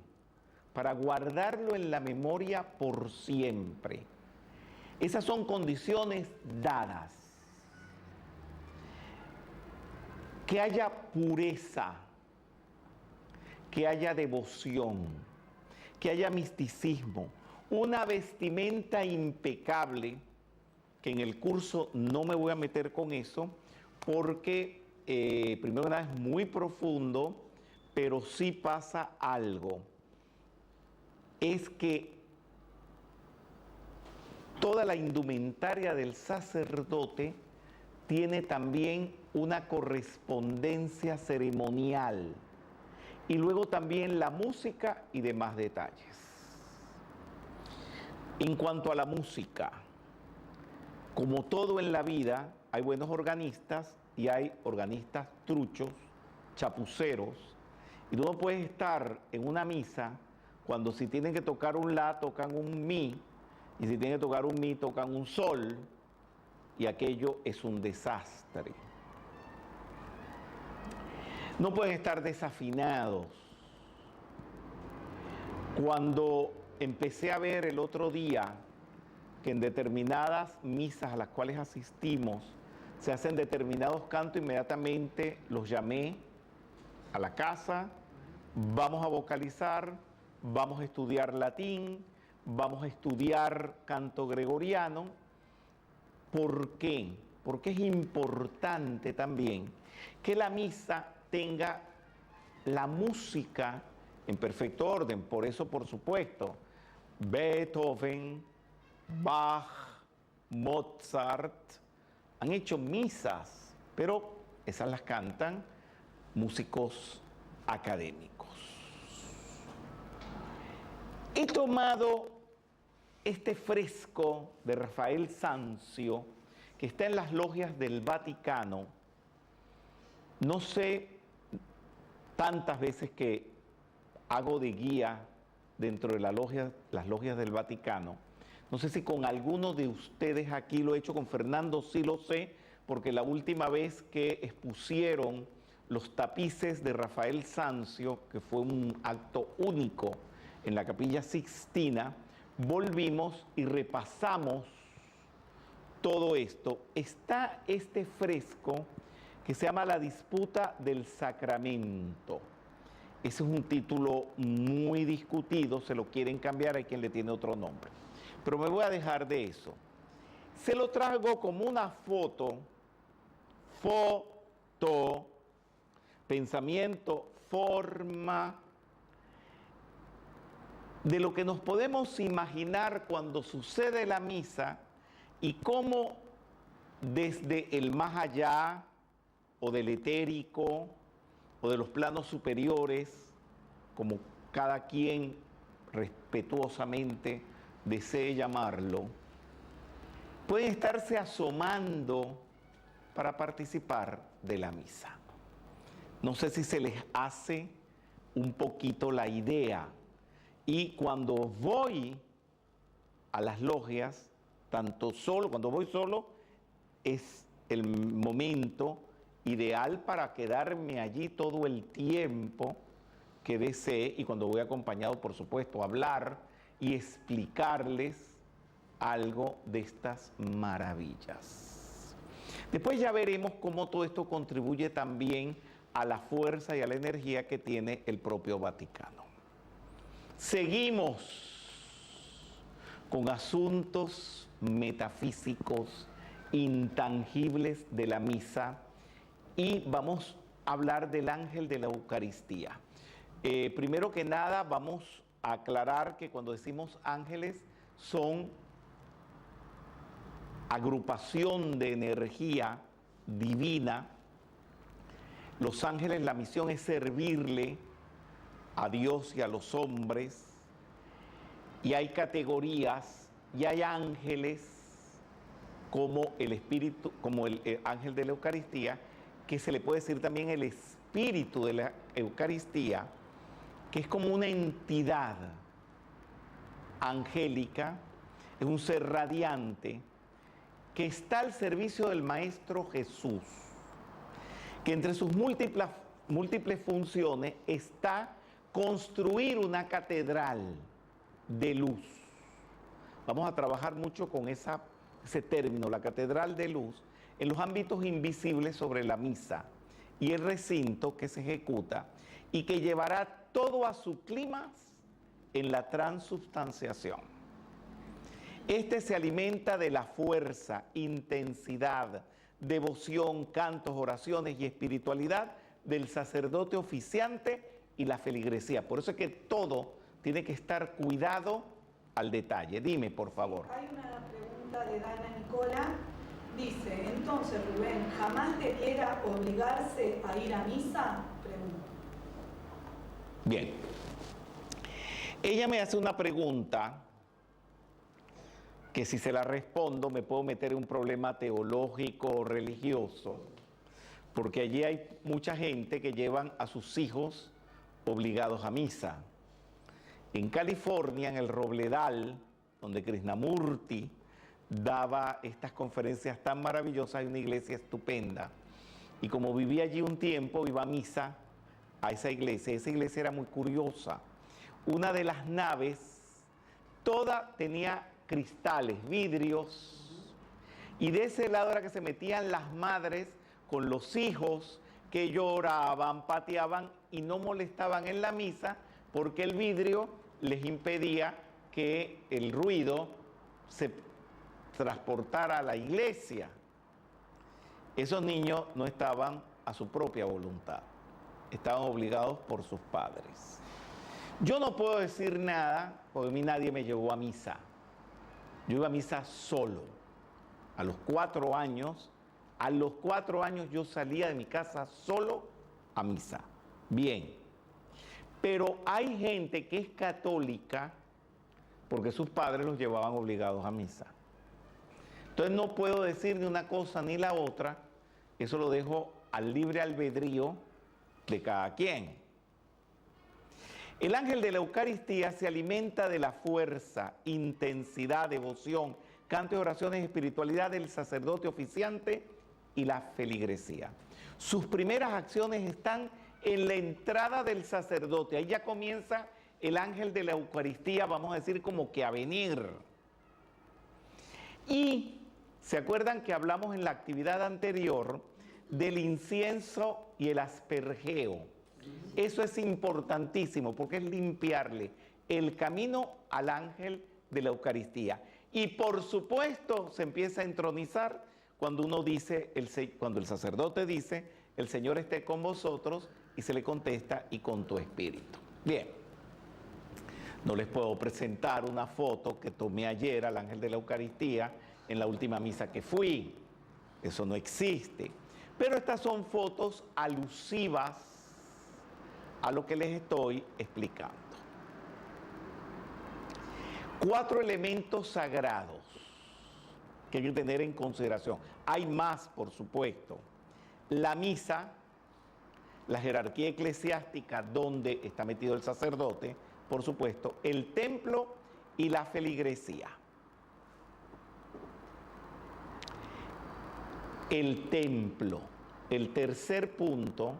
para guardarlo en la memoria por siempre. Esas son condiciones dadas. Que haya pureza, que haya devoción, que haya misticismo, una vestimenta impecable, que en el curso no me voy a meter con eso, porque primero que nada es muy profundo, pero sí pasa algo. Es que toda la indumentaria del sacerdote tiene también una correspondencia ceremonial. y luego también la música y demás detalles. En cuanto a la música, como todo en la vida, hay buenos organistas y hay organistas truchos, chapuceros, y tú no puedes estar en una misa cuando si tienen que tocar un la, tocan un mi, y si tienen que tocar un mi, tocan un sol, y aquello es un desastre. No pueden estar desafinados. Cuando empecé a ver el otro día que en determinadas misas a las cuales asistimos se hacen determinados cantos, inmediatamente los llamé a la casa, vamos a vocalizar, vamos a estudiar latín, vamos a estudiar canto gregoriano. ¿Por qué? Porque es importante también que la misa tenga la música en perfecto orden. Por eso, por supuesto, Beethoven, Bach, Mozart han hecho misas, pero esas las cantan músicos académicos. He tomado este fresco de Rafael Sanzio, que está en las logias del Vaticano. No sé, tantas veces que hago de guía dentro de las logias del Vaticano, no sé si con alguno de ustedes aquí lo he hecho, con Fernando sí lo sé, porque la última vez que expusieron los tapices de Rafael Sanzio, que fue un acto único en la Capilla Sixtina, volvimos y repasamos todo esto. Está este fresco que se llama La disputa del sacramento. Ese es un título muy discutido, se lo quieren cambiar, hay quien le tiene otro nombre. Pero me voy a dejar de eso. Se lo traigo como una foto, pensamiento, forma, de lo que nos podemos imaginar cuando sucede la misa y cómo desde el más allá o del etérico o de los planos superiores, como cada quien respetuosamente desee llamarlo, pueden estarse asomando para participar de la misa. No sé si se les hace un poquito la idea. Y cuando voy a las logias, cuando voy solo, es el momento ideal para quedarme allí todo el tiempo que desee, y cuando voy acompañado, por supuesto, hablar y explicarles algo de estas maravillas. Después ya veremos cómo todo esto contribuye también a la fuerza y a la energía que tiene el propio Vaticano. Seguimos con asuntos metafísicos intangibles de la misa y vamos a hablar del ángel de la Eucaristía. Primero que nada vamos a aclarar que cuando decimos ángeles son agrupación de energía divina. Los ángeles, la misión es servirle a Dios y a los hombres, y hay categorías, y hay ángeles como el espíritu, como el ángel de la Eucaristía, que se le puede decir también el espíritu de la Eucaristía, que es como una entidad angélica, es un ser radiante que está al servicio del Maestro Jesús, que entre sus múltiples funciones está construir una catedral de luz. Vamos a trabajar mucho con ese término, la catedral de luz, en los ámbitos invisibles sobre la misa y el recinto que se ejecuta y que llevará todo a su clímax en la transubstanciación. Este se alimenta de la fuerza, intensidad, devoción, cantos, oraciones y espiritualidad del sacerdote oficiante y la feligresía. Por eso es que todo tiene que estar cuidado al detalle. Dime, por favor. Hay una pregunta de Dana Nicola. Dice, entonces Rubén, ¿jamás debiera obligarse a ir a misa? Pregunta. Bien. Ella me hace una pregunta que si se la respondo me puedo meter en un problema teológico o religioso, porque allí hay mucha gente que llevan a sus hijos obligados a misa. En California, en el Robledal, donde Krishnamurti daba estas conferencias tan maravillosas, hay una iglesia estupenda. Y como viví allí un tiempo, iba a misa a esa iglesia. Esa iglesia era muy curiosa. Una de las naves, toda tenía cristales, vidrios, y de ese lado era que se metían las madres con los hijos que lloraban, pateaban y no molestaban en la misa porque el vidrio les impedía que el ruido se transportara a la iglesia. Esos niños no estaban a su propia voluntad, estaban obligados por sus padres. Yo no puedo decir nada porque a mí nadie me llevó a misa. Yo iba a misa solo. A los 4 años yo salía de mi casa solo a misa. Bien. Pero hay gente que es católica porque sus padres los llevaban obligados a misa. Entonces no puedo decir ni una cosa ni la otra. Eso lo dejo al libre albedrío de cada quien. El ángel de la Eucaristía se alimenta de la fuerza, intensidad, devoción, canto y oraciones, espiritualidad del sacerdote oficiante y la feligresía. Sus primeras acciones están en la entrada del sacerdote. Ahí ya comienza el ángel de la Eucaristía, vamos a decir como que a venir. Y ¿se acuerdan que hablamos en la actividad anterior del incienso y el aspergeo? Eso es importantísimo porque es limpiarle el camino al ángel de la Eucaristía. Y por supuesto se empieza a entronizar cuando uno dice, cuando el sacerdote dice, el Señor esté con vosotros, y se le contesta, y con tu espíritu. Bien, no les puedo presentar una foto que tomé ayer al ángel de la Eucaristía en la última misa que fui. Eso no existe. Pero estas son fotos alusivas a lo que les estoy explicando. 4 elementos sagrados que hay que tener en consideración. Hay más, por supuesto. La misa, la jerarquía eclesiástica donde está metido el sacerdote, por supuesto, el templo y la feligresía. El templo, el tercer punto.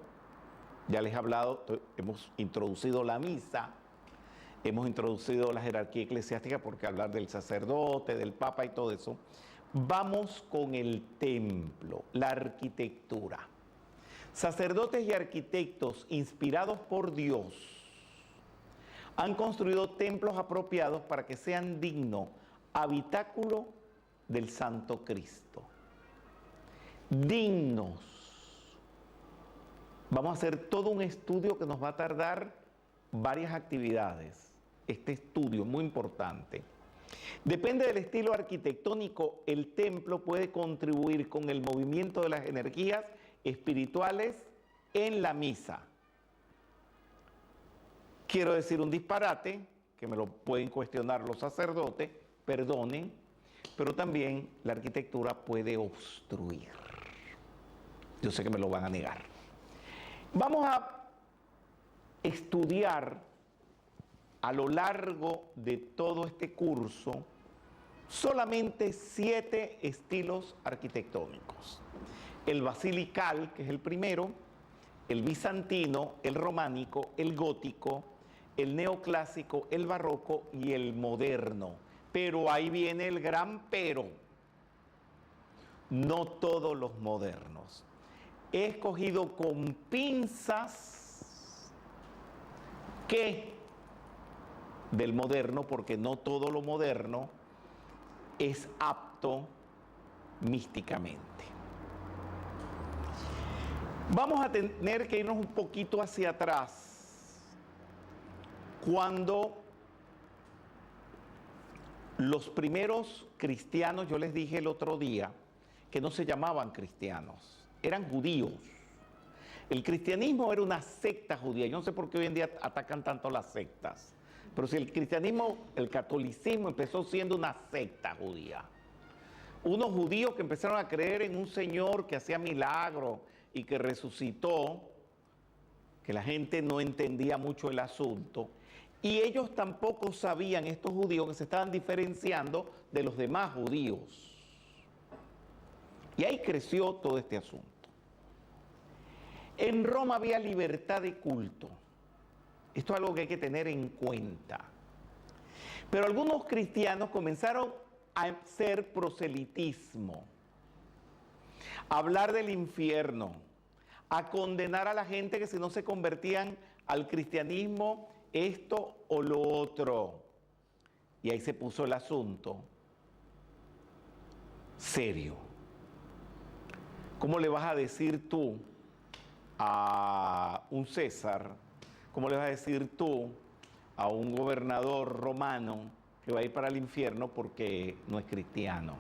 Ya les he hablado, hemos introducido la misa, hemos introducido la jerarquía eclesiástica porque hablar del sacerdote, del papa y todo eso. Vamos con el templo, la arquitectura. Sacerdotes y arquitectos inspirados por Dios han construido templos apropiados para que sean dignos habitáculo del Santo Cristo. Dignos. Vamos a hacer todo un estudio que nos va a tardar varias actividades. Este estudio es muy importante. Depende del estilo arquitectónico, el templo puede contribuir con el movimiento de las energías espirituales en la misa. Quiero decir un disparate, que me lo pueden cuestionar los sacerdotes, perdonen, pero también la arquitectura puede obstruir. Yo sé que me lo van a negar. Vamos a estudiar a lo largo de todo este curso solamente 7 estilos arquitectónicos. El basilical, que es el primero, el bizantino, el románico, el gótico, el neoclásico, el barroco y el moderno. Pero ahí viene el gran pero. No todos los modernos. He escogido con pinzas que del moderno, porque no todo lo moderno es apto místicamente. Vamos a tener que irnos un poquito hacia atrás, cuando los primeros cristianos, yo les dije el otro día, que no se llamaban cristianos, eran judíos. El cristianismo era una secta judía. Yo no sé por qué hoy en día atacan tanto las sectas. Pero si el cristianismo, el catolicismo empezó siendo una secta judía. Unos judíos que empezaron a creer en un Señor que hacía milagros y que resucitó, que la gente no entendía mucho el asunto. Y ellos tampoco sabían, estos judíos, que se estaban diferenciando de los demás judíos. Y ahí creció todo este asunto. En Roma había libertad de culto. Esto es algo que hay que tener en cuenta. Pero algunos cristianos comenzaron a hacer proselitismo, a hablar del infierno, a condenar a la gente que si no se convertían al cristianismo, esto o lo otro. Y ahí se puso el asunto serio. ¿Cómo le vas a decir tú a un César? ¿Cómo le vas a decir tú a un gobernador romano que va a ir para el infierno porque no es cristiano?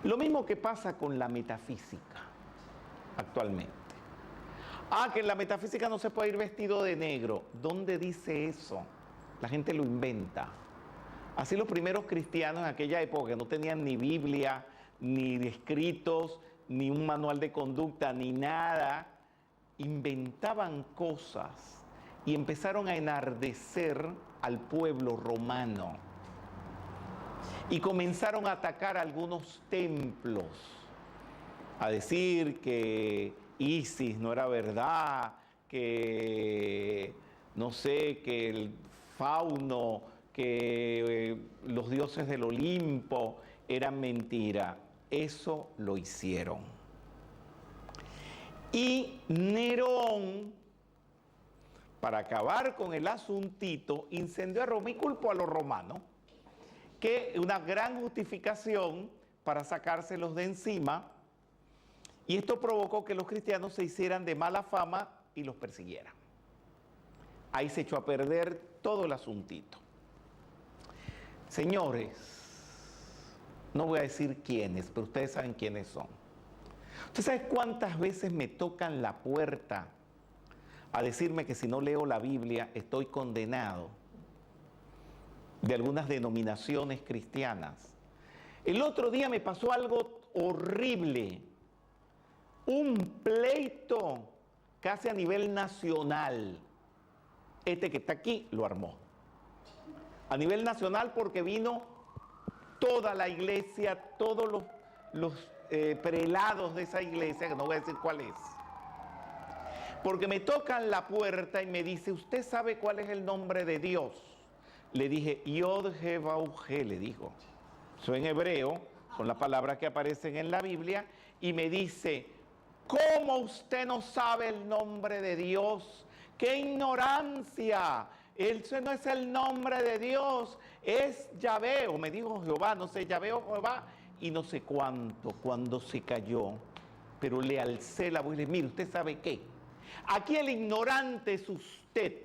Lo mismo que pasa con la metafísica actualmente. Que en la metafísica no se puede ir vestido de negro. ¿Dónde dice eso? La gente lo inventa. Así los primeros cristianos en aquella época, que no tenían ni Biblia, ni escritos, ni un manual de conducta, ni nada, inventaban cosas y empezaron a enardecer al pueblo romano. Y comenzaron a atacar algunos templos, a decir que Isis no era verdad, que no sé, que el fauno, que los dioses del Olimpo eran mentira. Eso lo hicieron. Y Nerón, para acabar con el asuntito, incendió a Roma y culpó a los romanos, que una gran justificación para sacárselos de encima, y esto provocó que los cristianos se hicieran de mala fama y los persiguieran. Ahí se echó a perder todo el asuntito. Señores, no voy a decir quiénes, pero ustedes saben quiénes son. ¿Ustedes saben cuántas veces me tocan la puerta a decirme que si no leo la Biblia estoy condenado? De algunas denominaciones cristianas. El otro día me pasó algo horrible. Un pleito casi a nivel nacional. Este que está aquí lo armó. A nivel nacional porque vino toda la iglesia, todos los prelados de esa iglesia, que no voy a decir cuál es. Porque me tocan la puerta y me dice, ¿usted sabe cuál es el nombre de Dios? Le dije, Yod-He-Vau-He, le dijo. Eso en hebreo, son las palabras que aparecen en la Biblia, y me dice, ¿cómo usted no sabe el nombre de Dios? ¡Qué ignorancia! Ese no es el nombre de Dios, es Yahvé, o me dijo Jehová, no sé, Yahvé o Jehová, y no sé cuánto, cuando se cayó, pero le alcé la voz y le dije, mire, ¿usted sabe qué? Aquí el ignorante es usted.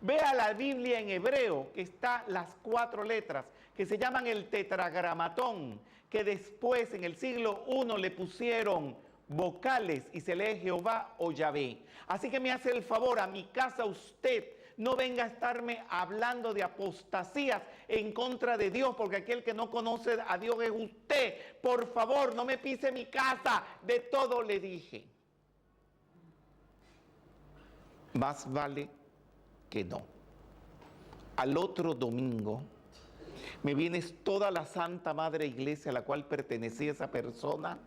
Vea la Biblia en hebreo, que está las 4 letras, que se llaman el tetragramatón, que después en el siglo I le pusieron vocales y se lee Jehová o Yahvé. Así que me hace el favor, a mi casa usted no venga a estarme hablando de apostasías en contra de Dios, porque aquel que no conoce a Dios es usted. Por favor, no me pise mi casa, de todo le dije. Más vale que no. Al otro domingo me viene toda la Santa Madre Iglesia a la cual pertenecía esa persona,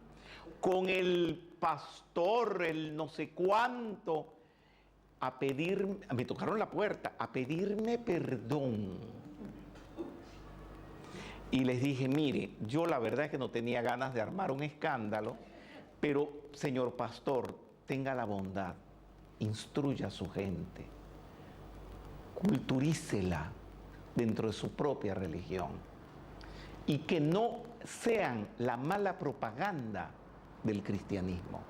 con el pastor, el no sé cuánto, a pedir, me tocaron la puerta, a pedirme perdón. Y les dije, mire, yo la verdad es que no tenía ganas de armar un escándalo, pero señor pastor, tenga la bondad, instruya a su gente, culturícela dentro de su propia religión y que no sean la mala propaganda del cristianismo.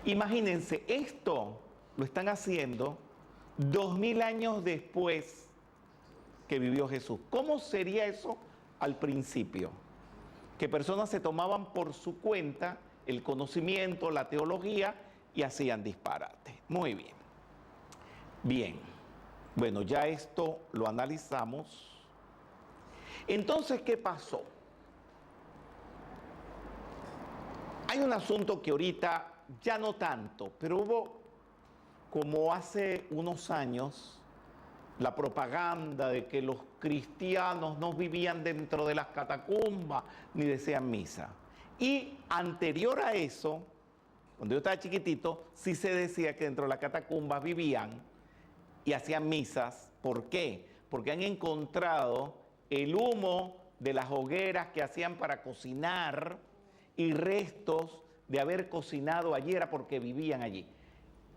Imagínense, esto lo están haciendo 2000 años después que vivió Jesús. ¿Cómo sería eso al principio? Que personas se tomaban por su cuenta el conocimiento, la teología, y hacían disparate. Muy bien. Bien. Bueno, ya esto lo analizamos. Entonces, ¿qué pasó? Hay un asunto que ahorita ya no tanto, pero hubo como hace unos años la propaganda de que los cristianos no vivían dentro de las catacumbas ni decían misa. Y anterior a eso, cuando yo estaba chiquitito, sí se decía que dentro de las catacumbas vivían y hacían misas. ¿Por qué? Porque han encontrado el humo de las hogueras que hacían para cocinar y restos de haber cocinado allí, era porque vivían allí.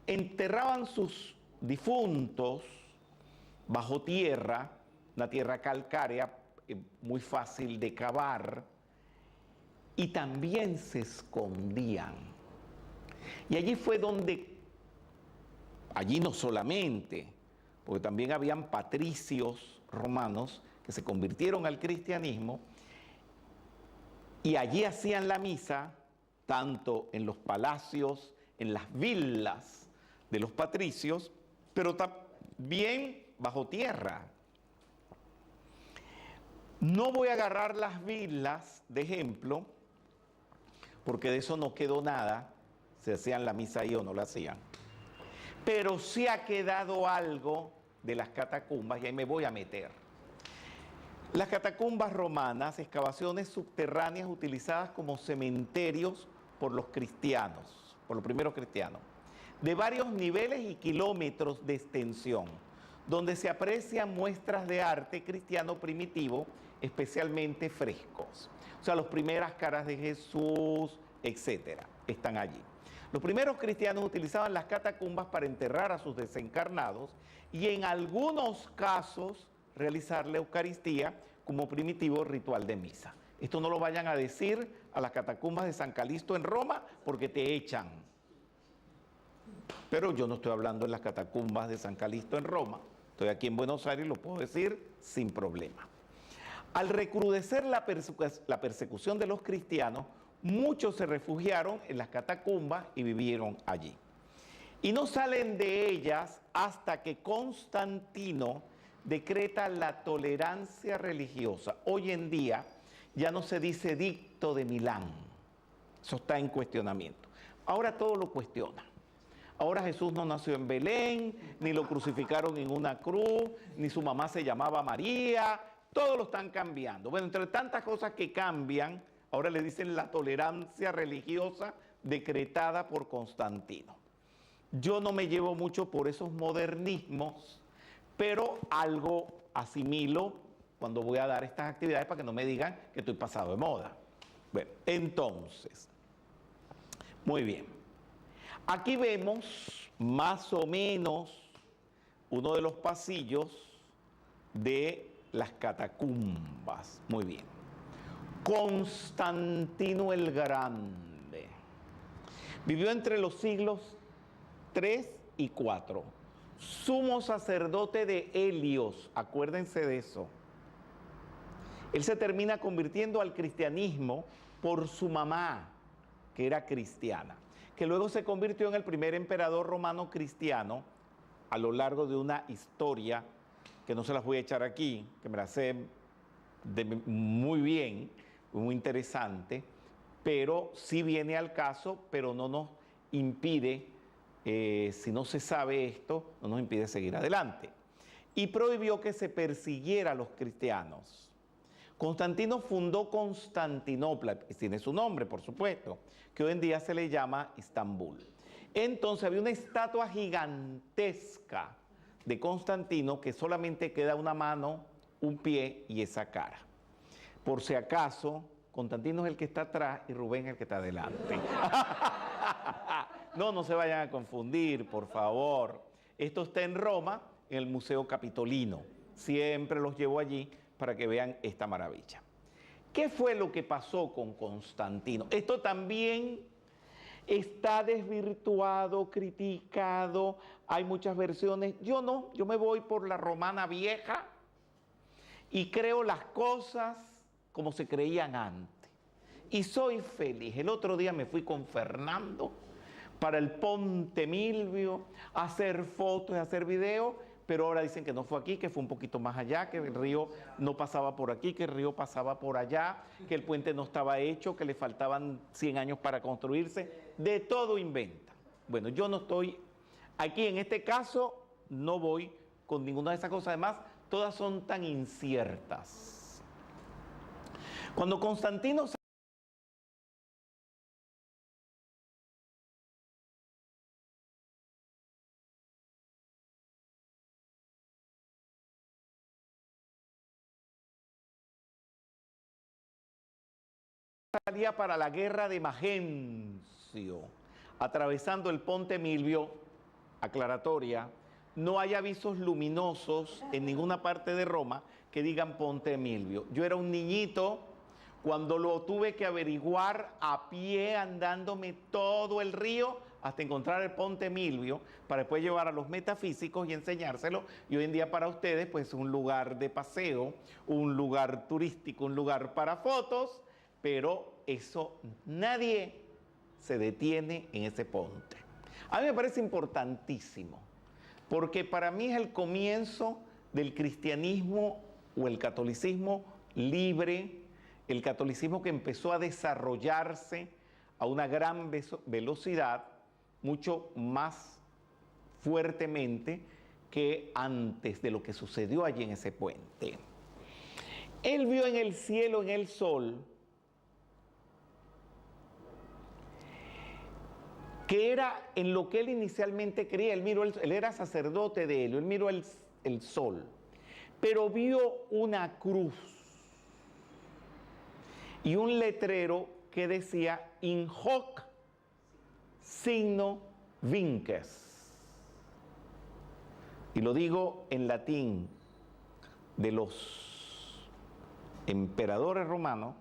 Enterraban sus difuntos bajo tierra, una tierra calcárea, muy fácil de cavar, y también se escondían. Y allí fue donde, allí no solamente, porque también habían patricios romanos que se convirtieron al cristianismo, y allí hacían la misa, tanto en los palacios, en las villas de los patricios, pero también bajo tierra. No voy a agarrar las villas de ejemplo, porque de eso no quedó nada, si hacían la misa ahí o no la hacían. Pero sí ha quedado algo de las catacumbas, y ahí me voy a meter. Las catacumbas romanas, excavaciones subterráneas utilizadas como cementerios por los cristianos, por los primeros cristianos, de varios niveles y kilómetros de extensión, donde se aprecian muestras de arte cristiano primitivo, especialmente frescos. O sea, las primeras caras de Jesús, etcétera, están allí. Los primeros cristianos utilizaban las catacumbas para enterrar a sus desencarnados y en algunos casos realizar la Eucaristía como primitivo ritual de misa. Esto no lo vayan a decir a las catacumbas de San Calixto en Roma porque te echan. Pero yo no estoy hablando de las catacumbas de San Calixto en Roma. Estoy aquí en Buenos Aires y lo puedo decir sin problema. Al recrudecer la persecución de los cristianos, muchos se refugiaron en las catacumbas y vivieron allí. Y no salen de ellas hasta que Constantino decreta la tolerancia religiosa. Hoy en día ya no se dice edicto de Milán. Eso está en cuestionamiento. Ahora todo lo cuestiona. Ahora Jesús no nació en Belén, ni lo crucificaron en una cruz, ni su mamá se llamaba María. Todo lo están cambiando. Bueno, entre tantas cosas que cambian, ahora le dicen la tolerancia religiosa decretada por Constantino. Yo no me llevo mucho por esos modernismos, pero algo asimilo cuando voy a dar estas actividades para que no me digan que estoy pasado de moda. Bueno, entonces, muy bien. Aquí vemos más o menos uno de los pasillos de las catacumbas. Muy bien. Constantino el Grande vivió entre los siglos 3 y 4. Sumo sacerdote de Helios, acuérdense de eso. Él se termina convirtiendo al cristianismo por su mamá, que era cristiana, que luego se convirtió en el primer emperador romano cristiano a lo largo de una historia que no se las voy a echar aquí, que me la sé muy bien, muy interesante, pero sí viene al caso, pero no nos impide, si no se sabe esto, no nos impide seguir adelante. Y prohibió que se persiguiera a los cristianos. Constantino fundó Constantinopla, que tiene su nombre, por supuesto, que hoy en día se le llama Estambul. Entonces había una estatua gigantesca de Constantino que solamente queda una mano, un pie y esa cara. Por si acaso, Constantino es el que está atrás y Rubén es el que está adelante. No se vayan a confundir, por favor. Esto está en Roma, en el Museo Capitolino. Siempre los llevo allí para que vean esta maravilla. ¿Qué fue lo que pasó con Constantino? Esto también está desvirtuado, criticado, hay muchas versiones. Yo no, yo me voy por la romana vieja y creo las cosas como se creían antes. Y soy feliz. El otro día me fui con Fernando para el Ponte Milvio, hacer fotos y hacer videos, pero ahora dicen que no fue aquí, que fue un poquito más allá, que el río no pasaba por aquí, que el río pasaba por allá, que el puente no estaba hecho, que le faltaban 100 años para construirse. De todo inventa. Bueno, yo no estoy aquí en este caso, no voy con ninguna de esas cosas. Además, todas son tan inciertas. Cuando Constantino salía para la guerra de Magencio, atravesando el Ponte Milvio, aclaratoria, no hay avisos luminosos en ninguna parte de Roma que digan Ponte Milvio. Yo era un niñito cuando lo tuve que averiguar a pie, andándome todo el río hasta encontrar el Ponte Milvio, para después llevar a los metafísicos y enseñárselo. Y hoy en día para ustedes, pues, un lugar de paseo, un lugar turístico, un lugar para fotos, pero eso nadie se detiene en ese ponte. A mí me parece importantísimo, porque para mí es el comienzo del cristianismo o el catolicismo libre, el catolicismo que empezó a desarrollarse a una gran velocidad, mucho más fuertemente que antes de lo que sucedió allí en ese puente. Él vio en el cielo, en el sol, que era en lo que él inicialmente creía. Él era sacerdote de él miró el sol, pero vio una cruz y un letrero que decía in hoc signo vinces. Y lo digo en latín de los emperadores romanos,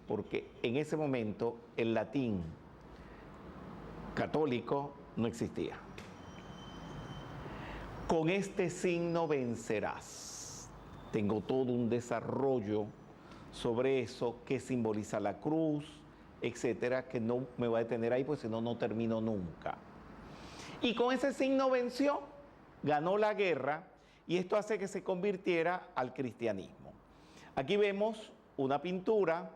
porque en ese momento el latín católico no existía. Con este signo vencerás. Tengo todo un desarrollo sobre eso, que simboliza la cruz, etcétera, que no me voy a detener ahí, pues si no, no termino nunca. Y con ese signo venció, ganó la guerra, y esto hace que se convirtiera al cristianismo. Aquí vemos una pintura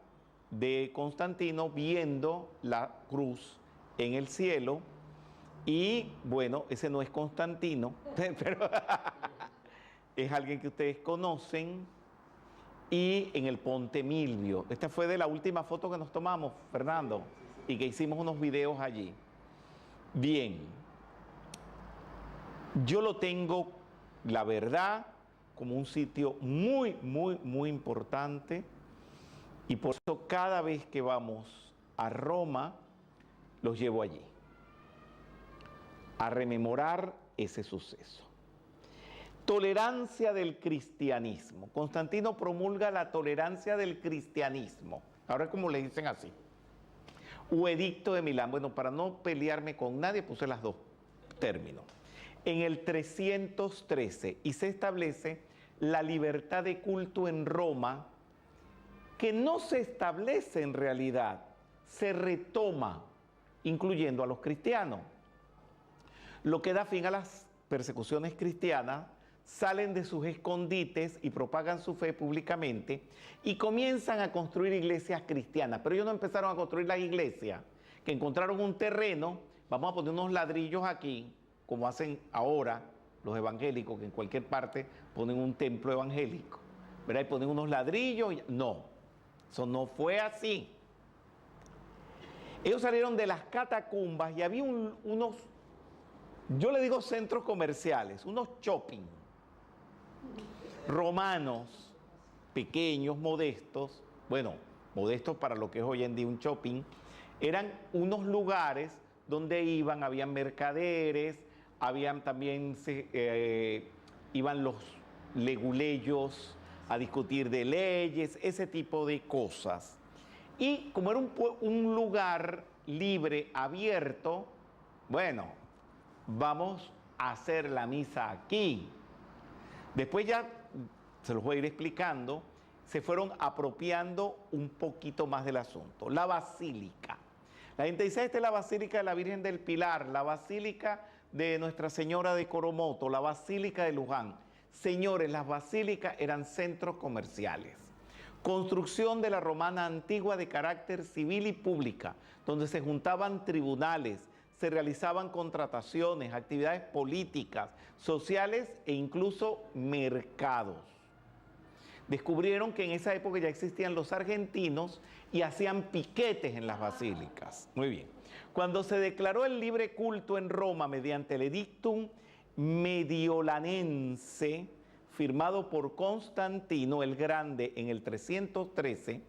de Constantino viendo la cruz en el cielo, y bueno, ese no es Constantino, pero es alguien que ustedes conocen, y en el Ponte Milvio. Esta fue de la última foto que nos tomamos, Fernando, y que hicimos unos videos allí. Bien, yo lo tengo, la verdad, como un sitio muy, muy, muy importante, y por eso cada vez que vamos a Roma, los llevo allí, a rememorar ese suceso. Tolerancia del cristianismo. Constantino promulga la tolerancia del cristianismo. Ahora es como le dicen así. O edicto de Milán. Bueno, para no pelearme con nadie, puse las dos términos. En el 313, y se establece la libertad de culto en Roma, que no se establece en realidad, se retoma, incluyendo a los cristianos. Lo que da fin a las persecuciones cristianas, salen de sus escondites y propagan su fe públicamente y comienzan a construir iglesias cristianas. Pero ellos no empezaron a construir las iglesias, que encontraron un terreno, vamos a poner unos ladrillos aquí, como hacen ahora los evangélicos, que en cualquier parte ponen un templo evangélico, ¿verdad? Y ponen unos ladrillos. No, eso no fue así. Ellos salieron de las catacumbas y había unos, yo le digo centros comerciales, unos shopping romanos, pequeños, modestos, bueno, modestos para lo que es hoy en día un shopping, eran unos lugares donde habían mercaderes, habían también, iban los leguleyos a discutir de leyes, ese tipo de cosas. Y como era un lugar libre, abierto, bueno, vamos a hacer la misa aquí. Después ya, se los voy a ir explicando, se fueron apropiando un poquito más del asunto. La basílica. La gente dice, esta es la Basílica de la Virgen del Pilar, la Basílica de Nuestra Señora de Coromoto, la Basílica de Luján. Señores, las basílicas eran centros comerciales. Construcción de la romana antigua de carácter civil y pública, donde se juntaban tribunales, se realizaban contrataciones, actividades políticas, sociales e incluso mercados. Descubrieron que en esa época ya existían los argentinos y hacían piquetes en las basílicas. Muy bien. Cuando se declaró el libre culto en Roma mediante el Edictum Mediolanense, firmado por Constantino el Grande en el 313,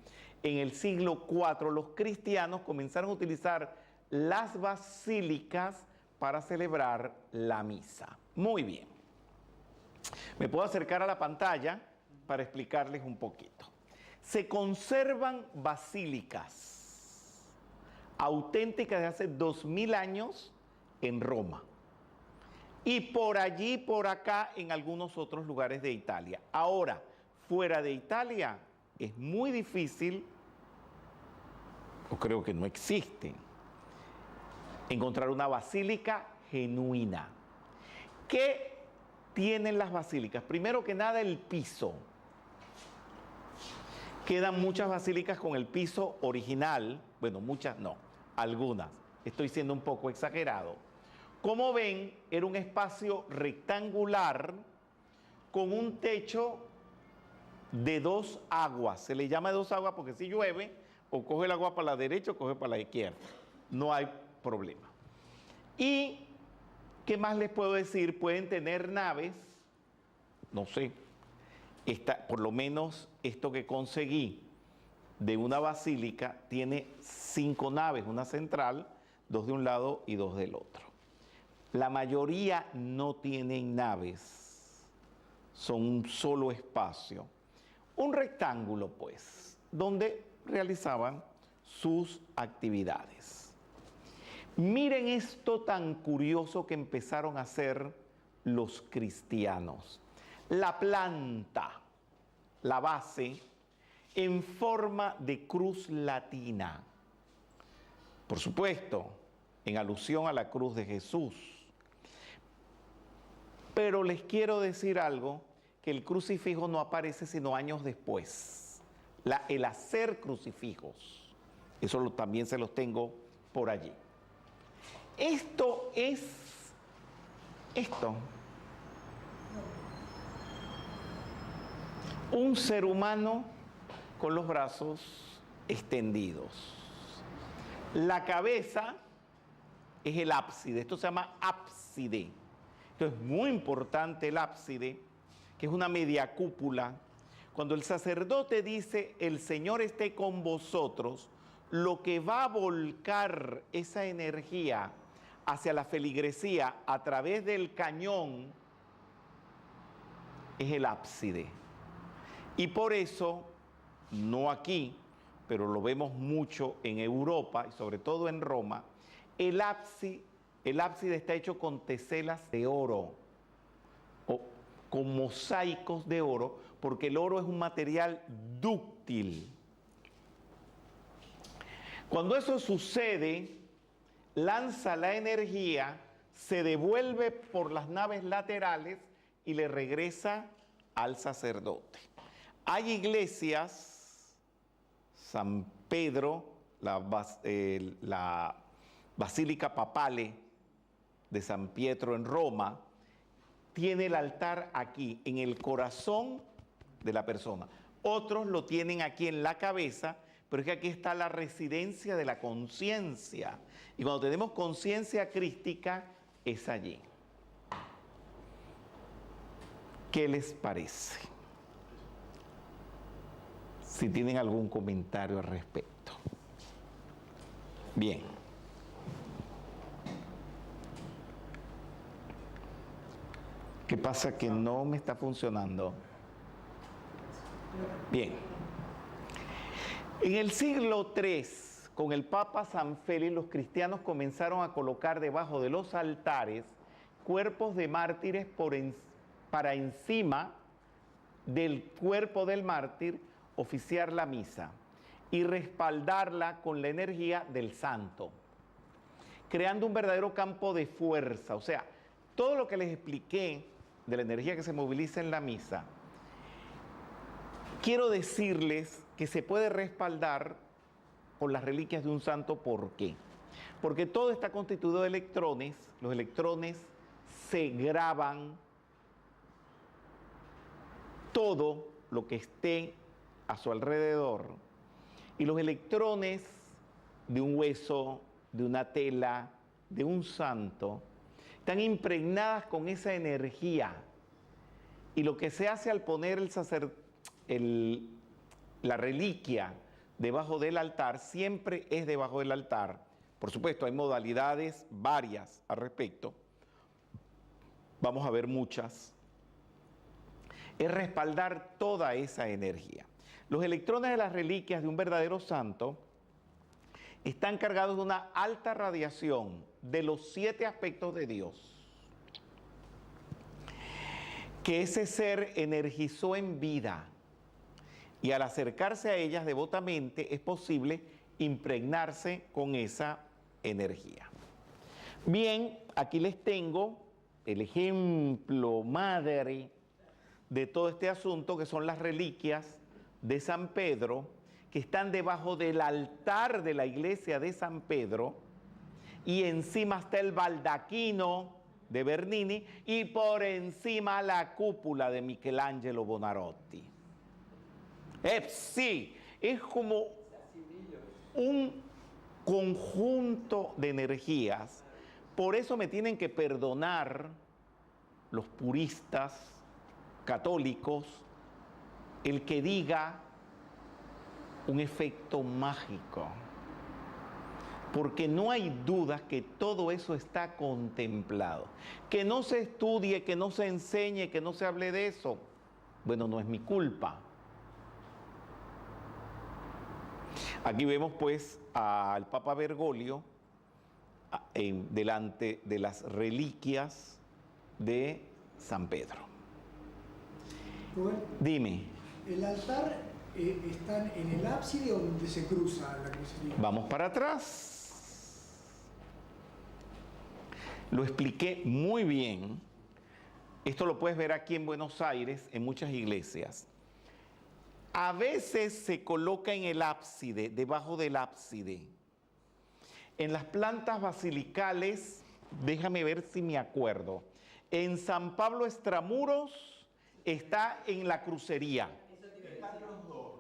en el siglo IV los cristianos comenzaron a utilizar las basílicas para celebrar la misa. Muy bien. Me puedo acercar a la pantalla para explicarles un poquito. Se conservan basílicas auténticas de hace 2000 años en Roma y por allí, por acá, en algunos otros lugares de Italia. Ahora, fuera de Italia es muy difícil, o creo que no existe, encontrar una basílica genuina. ¿Qué tienen las basílicas? Primero que nada, el piso. Quedan muchas basílicas con el piso original, bueno, muchas no, algunas, estoy siendo un poco exagerado. Como ven, era un espacio rectangular con un techo de 2 aguas. Se le llama de 2 aguas porque si llueve, o coge el agua para la derecha o coge para la izquierda. No hay problema. ¿Y qué más les puedo decir? Pueden tener naves, no sé, por lo menos esto que conseguí de una basílica tiene 5 naves, una central, 2 de un lado y 2 del otro. La mayoría no tienen naves, son un solo espacio. Un rectángulo, pues, donde realizaban sus actividades. Miren esto tan curioso que empezaron a hacer los cristianos. La planta, la base, en forma de cruz latina. Por supuesto, en alusión a la cruz de Jesús. Pero les quiero decir algo, que el crucifijo no aparece sino años después. El hacer crucifijos, eso también se los tengo por allí. Esto es un ser humano con los brazos extendidos. La cabeza es el ábside, esto se llama ábside. Entonces es muy importante el ábside, que es una media cúpula. Cuando el sacerdote dice, el Señor esté con vosotros, lo que va a volcar esa energía hacia la feligresía a través del cañón es el ábside. Y por eso, no aquí, pero lo vemos mucho en Europa y sobre todo en Roma, el ábside está hecho con teselas de oro o con mosaicos de oro, porque el oro es un material dúctil. Cuando eso sucede, lanza la energía, se devuelve por las naves laterales y le regresa al sacerdote. Hay iglesias, San Pedro, la Basílica Papale de San Pietro en Roma, tiene el altar aquí, en el corazón de la persona. Otros lo tienen aquí en la cabeza, pero es que aquí está la residencia de la conciencia. Y cuando tenemos conciencia crística, es allí. ¿Qué les parece? Si tienen algún comentario al respecto. Bien. ¿Qué pasa? Que no me está funcionando. Bien. En el siglo III, con el Papa San Félix, los cristianos comenzaron a colocar debajo de los altares cuerpos de mártires para encima del cuerpo del mártir oficiar la misa. y respaldarla con la energía del santo, creando un verdadero campo de fuerza. O sea, todo lo que les expliqué de la energía que se moviliza en la misa, quiero decirles que se puede respaldar con las reliquias de un santo. ¿Por qué? Porque todo está constituido de electrones. Los electrones se graban todo lo que esté a su alrededor. Y los electrones de un hueso, de una tela, de un santo, están impregnadas con esa energía. Y lo que se hace al poner la reliquia debajo del altar, siempre es debajo del altar. Por supuesto, hay modalidades varias al respecto. Vamos a ver muchas. Es respaldar toda esa energía. Los electrones de las reliquias de un verdadero santo están cargados de una alta radiación de los 7 aspectos de Dios, que ese ser energizó en vida, y al acercarse a ellas devotamente es posible impregnarse con esa energía. Bien, aquí les tengo el ejemplo madre de todo este asunto, que son las reliquias de San Pedro, que están debajo del altar de la iglesia de San Pedro, y encima está el baldaquino de Bernini, y por encima la cúpula de Michelangelo Buonarroti. Sí, es como un conjunto de energías. Por eso me tienen que perdonar los puristas católicos el que diga un efecto mágico, porque no hay dudas que todo eso está contemplado. Que no se estudie, que no se enseñe, que no se hable de eso, bueno, no es mi culpa. Aquí vemos pues al Papa Bergoglio delante de las reliquias de San Pedro. Rubén, dime. ¿el altar está en el ábside o donde se cruza la crucería? Vamos para atrás. Lo expliqué muy bien. Esto lo puedes ver aquí en Buenos Aires, en muchas iglesias. A veces se coloca en el ábside, debajo del ábside. En las plantas basilicales, déjame ver si me acuerdo. En San Pablo Extramuros está en la crucería. Están los dos,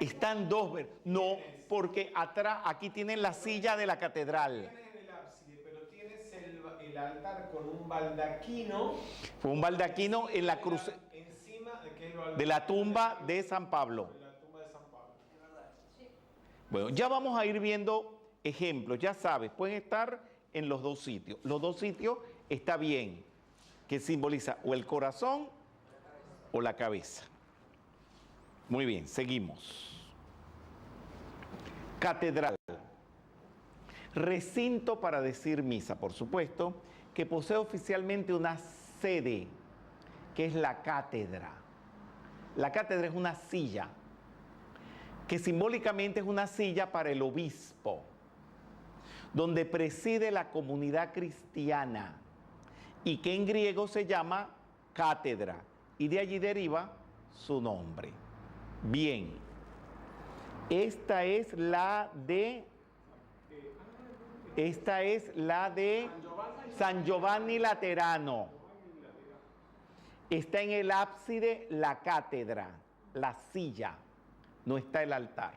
Están dos. No, porque atrás, aquí tienen la silla de la catedral. Tienes el ábside, pero tienes el altar con un baldaquino. Fue un baldaquino en la cruz Encima de, que es el de la tumba de San Pablo. de la tumba de San Pablo. Bueno, ya vamos a ir viendo ejemplos. Ya sabes, pueden estar en los dos sitios. Los dos sitios está bien, que simboliza o el corazón o la cabeza. Muy bien, seguimos. Catedral. Recinto para decir misa, por supuesto, que posee oficialmente una sede, que es la cátedra. La cátedra es una silla, que simbólicamente es una silla para el obispo, donde preside la comunidad cristiana, y que en griego se llama cátedra, y de allí deriva su nombre. Bien, esta es la de San Giovanni Laterano. Está en el ábside la cátedra, la silla, no está el altar.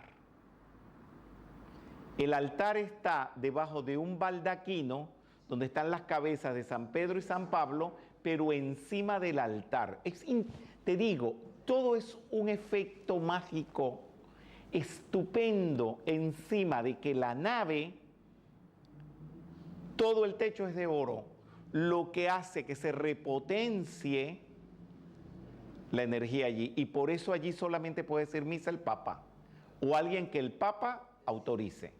El altar está debajo de un baldaquino donde están las cabezas de San Pedro y San Pablo, pero encima del altar. Te digo, todo es un efecto mágico estupendo, encima de que la nave, todo el techo es de oro, lo que hace que se repotencie la energía allí, y por eso allí solamente puede decir misa el Papa, o alguien que el Papa autorice,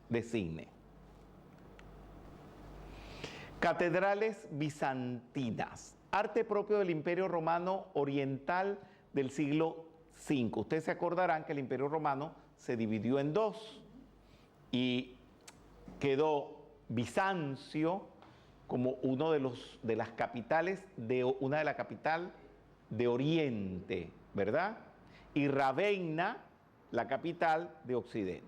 designe. Catedrales bizantinas, arte propio del Imperio Romano Oriental del siglo V. Ustedes se acordarán que el Imperio Romano se dividió en dos y quedó Bizancio como uno de las capitales una de la capital de Oriente, ¿verdad? Y Ravenna, la capital de Occidente.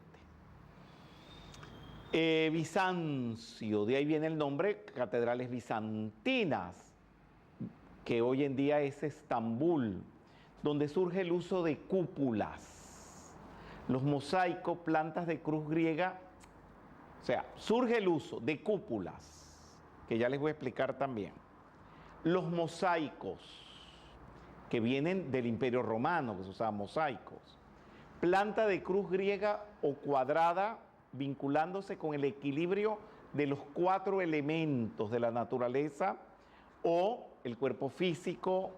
Bizancio, de ahí viene el nombre, catedrales bizantinas, que hoy en día es Estambul, donde surge el uso de cúpulas, los mosaicos, plantas de cruz griega, o sea, surge el uso de cúpulas, que ya les voy a explicar también. Los mosaicos, que vienen del Imperio Romano, que se usaban mosaicos. Planta de cruz griega o cuadrada, vinculándose con el equilibrio de los 4 elementos de la naturaleza o el cuerpo físico,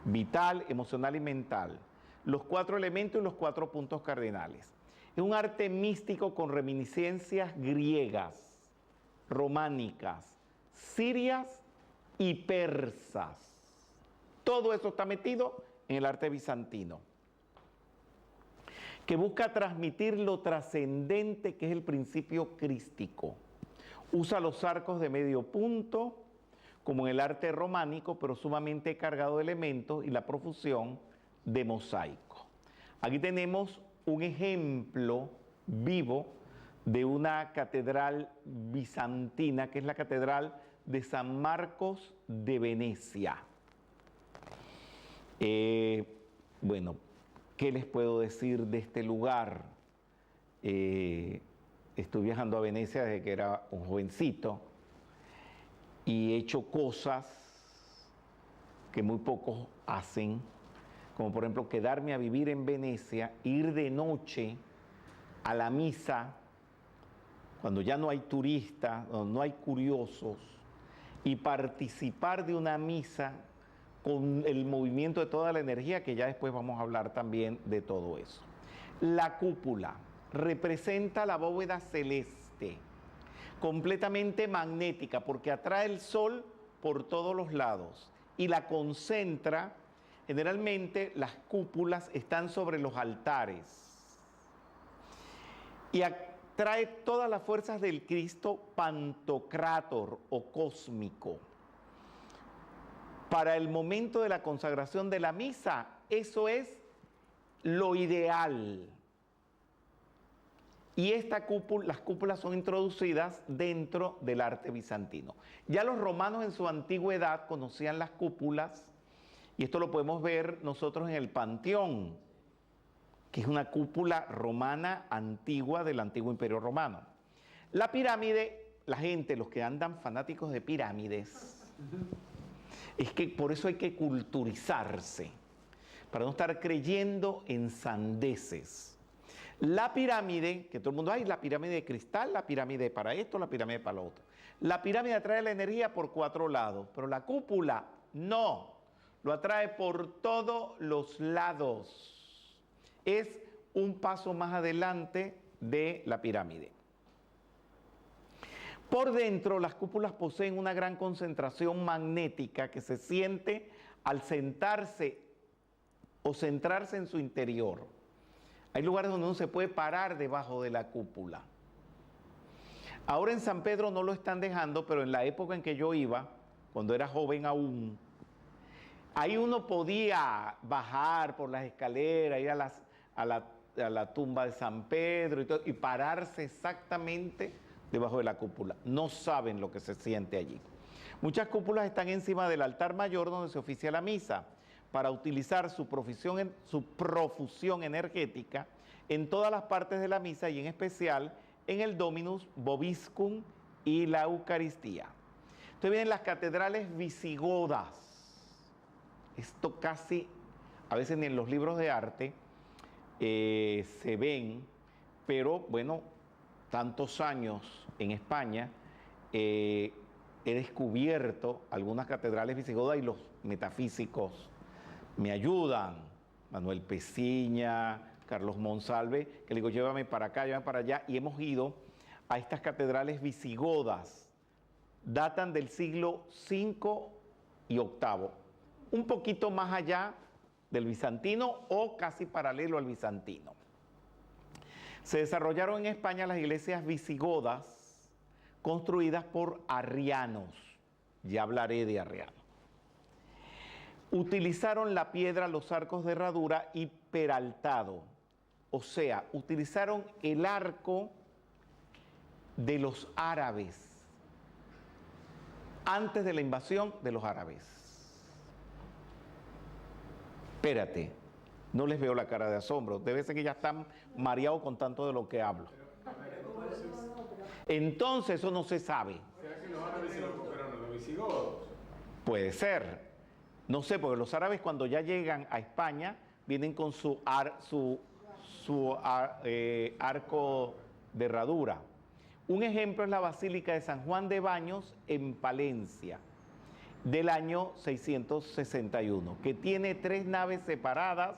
vital, emocional y mental. Los 4 elementos y los 4 puntos cardinales. Es un arte místico con reminiscencias griegas, románicas, sirias y persas. Todo eso está metido en el arte bizantino, que busca transmitir lo trascendente que es el principio crístico. Usa los arcos de medio punto, como en el arte románico, pero sumamente cargado de elementos y la profusión de mosaico. Aquí tenemos un ejemplo vivo de una catedral bizantina, que es la Catedral de San Marcos de Venecia. Bueno, ¿qué les puedo decir de este lugar? Estoy viajando a Venecia desde que era un jovencito y he hecho cosas que muy pocos hacen, como por ejemplo quedarme a vivir en Venecia, ir de noche a la misa, cuando ya no hay turistas, no hay curiosos, y participar de una misa con el movimiento de toda la energía, que ya después vamos a hablar también de todo eso. La cúpula representa la bóveda celeste, completamente magnética, porque atrae el sol por todos los lados y la concentra. Generalmente las cúpulas están sobre los altares y atrae todas las fuerzas del Cristo Pantocrátor o cósmico. Para el momento de la consagración de la misa, eso es lo ideal. Y las cúpulas son introducidas dentro del arte bizantino. Ya los romanos en su antigüedad conocían las cúpulas, y esto lo podemos ver nosotros en el Panteón, que es una cúpula romana antigua del antiguo Imperio Romano. La pirámide, la gente, los que andan fanáticos de pirámides, es que por eso hay que culturizarse, para no estar creyendo en sandeces. La pirámide, que todo el mundo, hay la pirámide de cristal, la pirámide para esto, la pirámide para lo otro. La pirámide atrae la energía por 4 lados, pero la cúpula no, lo atrae por todos los lados. Es un paso más adelante de la pirámide. Por dentro, las cúpulas poseen una gran concentración magnética que se siente al sentarse o centrarse en su interior. Hay lugares donde uno se puede parar debajo de la cúpula. Ahora en San Pedro no lo están dejando, pero en la época en que yo iba, cuando era joven aún, ahí uno podía bajar por las escaleras, ir a la tumba de San Pedro y todo, y pararse exactamente debajo de la cúpula. No saben lo que se siente allí. Muchas cúpulas están encima del altar mayor donde se oficia la misa, para utilizar su profusión energética en todas las partes de la misa y en especial en el Dominus Vobiscum y la Eucaristía. Entonces vienen las catedrales visigodas. Esto casi, a veces ni en los libros de arte se ven, pero bueno, tantos años en España he descubierto algunas catedrales visigodas y los metafísicos me ayudan, Manuel Peciña, Carlos Monsalve, que le digo, llévame para acá, llévame para allá, y hemos ido a estas catedrales visigodas, datan del siglo V y VIII, un poquito más allá del bizantino o casi paralelo al bizantino. Se desarrollaron en España las iglesias visigodas, construidas por arrianos. Ya hablaré de arrianos. Utilizaron la piedra, los arcos de herradura y peraltado. O sea, utilizaron el arco de los árabes, antes de la invasión de los árabes. Espérate, no les veo la cara de asombro. Debe ser que ya están mareados con tanto de lo que hablo. Entonces eso no se sabe. ¿Será que los árabes se lo copiaron a los visigodos? Puede ser. No sé, porque los árabes cuando ya llegan a España vienen con su arco de herradura. Un ejemplo es la Basílica de San Juan de Baños en Palencia, del año 661, que tiene 3 naves separadas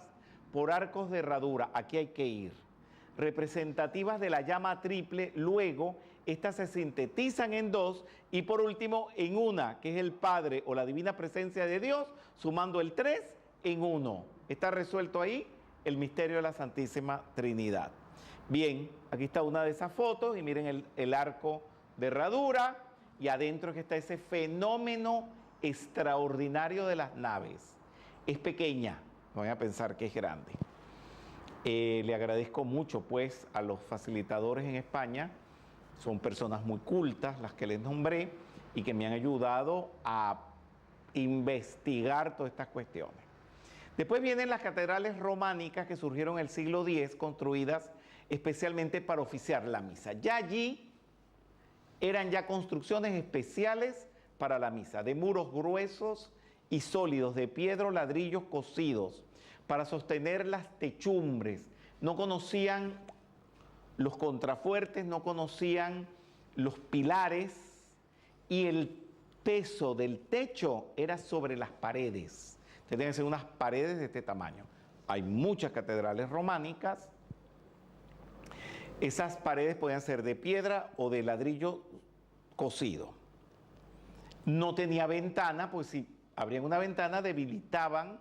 por arcos de herradura. Aquí hay que ir. Representativas de la llama triple, luego estas se sintetizan en 2 y por último en una, que es el Padre o la Divina Presencia de Dios, sumando el 3 en 1. Está resuelto ahí el misterio de la Santísima Trinidad. Bien, aquí está una de esas fotos y miren el arco de herradura y adentro que está ese fenómeno extraordinario de las naves. Es pequeña, no voy a pensar que es grande. Le agradezco mucho pues a los facilitadores en España, son personas muy cultas las que les nombré y que me han ayudado a investigar todas estas cuestiones. Después vienen las catedrales románicas que surgieron en el siglo X, construidas especialmente para oficiar la misa. Ya allí eran ya construcciones especiales para la misa, de muros gruesos y sólidos, de piedra o ladrillos cocidos, para sostener las techumbres. No conocían los contrafuertes, no conocían los pilares y el peso del techo era sobre las paredes. Tenían que ser unas paredes de este tamaño. Hay muchas catedrales románicas. Esas paredes podían ser de piedra o de ladrillo cocido. No tenía ventana, pues si abrían una ventana debilitaban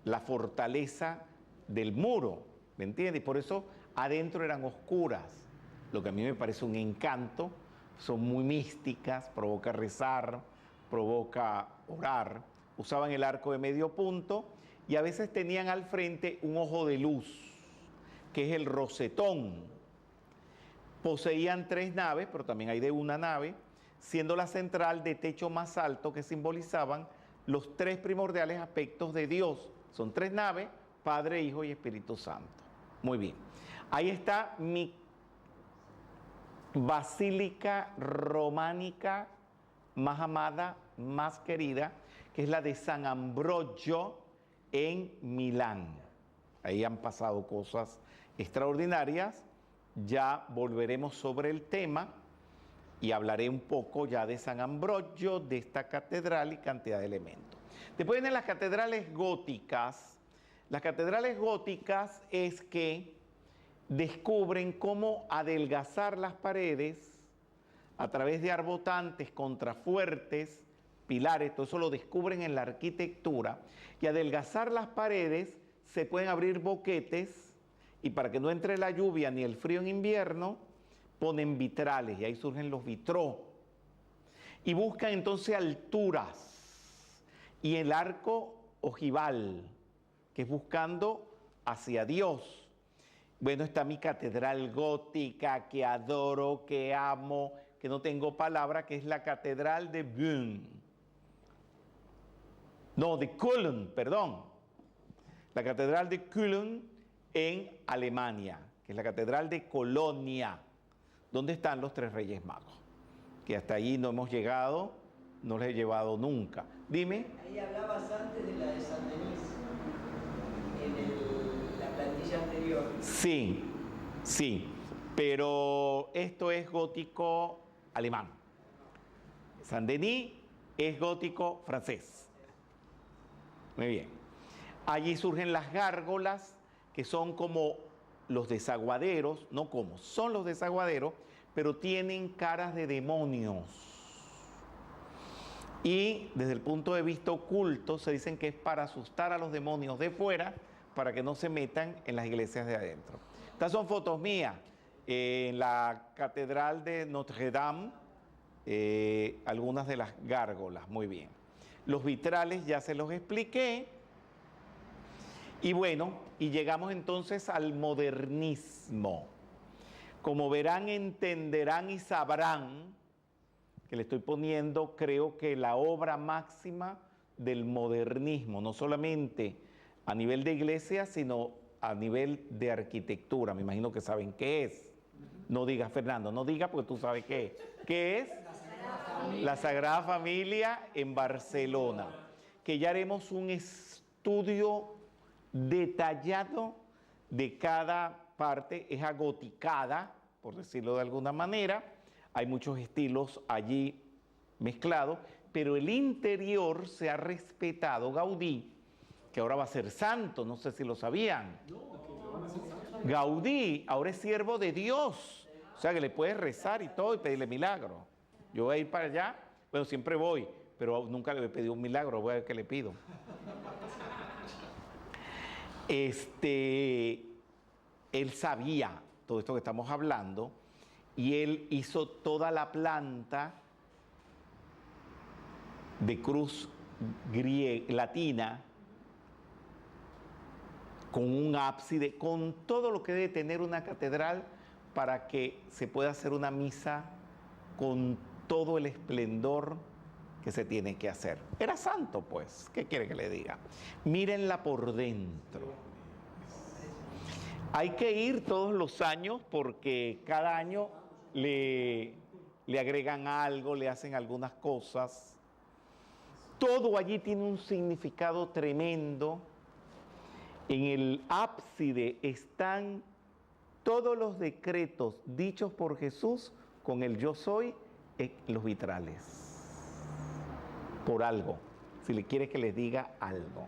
la fortaleza del muro, ¿me entiendes? Y por eso adentro eran oscuras, lo que a mí me parece un encanto. Son muy místicas, provoca rezar, provoca orar. Usaban el arco de medio punto y a veces tenían al frente un ojo de luz, que es el rosetón. Poseían 3 naves, pero también hay de una nave, siendo la central de techo más alto, que simbolizaban los 3 primordiales aspectos de Dios. Son 3 naves, Padre, Hijo y Espíritu Santo. Muy bien. Ahí está mi basílica románica más amada, más querida, que es la de San Ambrogio en Milán. Ahí han pasado cosas extraordinarias. Ya volveremos sobre el tema y hablaré un poco ya de San Ambrogio, de esta catedral y cantidad de elementos. Después vienen las catedrales góticas. Las catedrales góticas es que descubren cómo adelgazar las paredes a través de arbotantes, contrafuertes, pilares, todo eso lo descubren en la arquitectura, y adelgazar las paredes se pueden abrir boquetes y para que no entre la lluvia ni el frío en invierno, ponen vitrales y ahí surgen los vitrós. Y buscan entonces alturas y el arco ojival, que es buscando hacia Dios. Bueno, está mi catedral gótica que adoro, que amo, que no tengo palabra, que es la catedral de Bonn. No, de Köln, perdón. La catedral de Köln en Alemania, que es la catedral de Colonia, donde están los 3 Reyes Magos. Que hasta allí no hemos llegado, no les he llevado nunca. Dime. Ahí hablabas antes de la de San Denis, en la plantilla anterior. Sí, sí, pero esto es gótico alemán. San Denis es gótico francés. Muy bien. Allí surgen las gárgolas, que son como los desaguaderos, no como, son los desaguaderos, pero tienen caras de demonios. Y desde el punto de vista oculto se dicen que es para asustar a los demonios de fuera, para que no se metan en las iglesias de adentro. Estas son fotos mías. En la Catedral de Notre Dame, algunas de las gárgolas, muy bien. Los vitrales ya se los expliqué. Y bueno, y llegamos entonces al modernismo. Como verán, entenderán y sabrán que le estoy poniendo, creo que la obra máxima del modernismo, no solamente a nivel de iglesia, sino a nivel de arquitectura. Me imagino que saben qué es. No digas, Fernando, no digas porque tú sabes qué es. ¿Qué es? La Sagrada Familia en Barcelona. Que ya haremos un estudio detallado de cada parte. Es agoticada, por decirlo de alguna manera. Hay muchos estilos allí mezclados, pero el interior se ha respetado. Gaudí, que ahora va a ser santo, no sé si lo sabían. Gaudí ahora es siervo de Dios, o sea que le puedes rezar y todo y pedirle milagro. Yo voy a ir para allá, bueno, siempre voy, pero nunca le he pedido un milagro, voy a ver qué le pido. Él sabía todo esto que estamos hablando y él hizo toda la planta de cruz latina con un ábside, con todo lo que debe tener una catedral para que se pueda hacer una misa con todo el esplendor que se tiene que hacer. Era santo, pues. ¿Qué quiere que le diga? Mírenla por dentro. Hay que ir todos los años porque cada año le agregan algo, le hacen algunas cosas. Todo allí tiene un significado tremendo. En el ábside están todos los decretos dichos por Jesús con el yo soy en los vitrales. Por algo, si le quiere que les diga algo.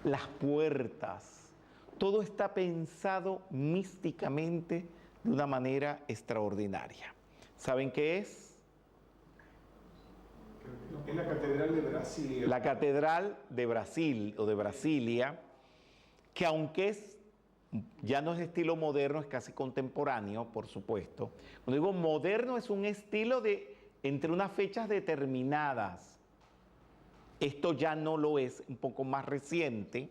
Las puertas, todo está pensado místicamente de una manera extraordinaria. ¿Saben qué es? Es la Catedral de Brasilia. La Catedral de Brasil o de Brasilia, que aunque ya no es de estilo moderno, es casi contemporáneo, por supuesto. Cuando digo moderno, es un estilo de entre unas fechas determinadas. Esto ya no lo es, un poco más reciente,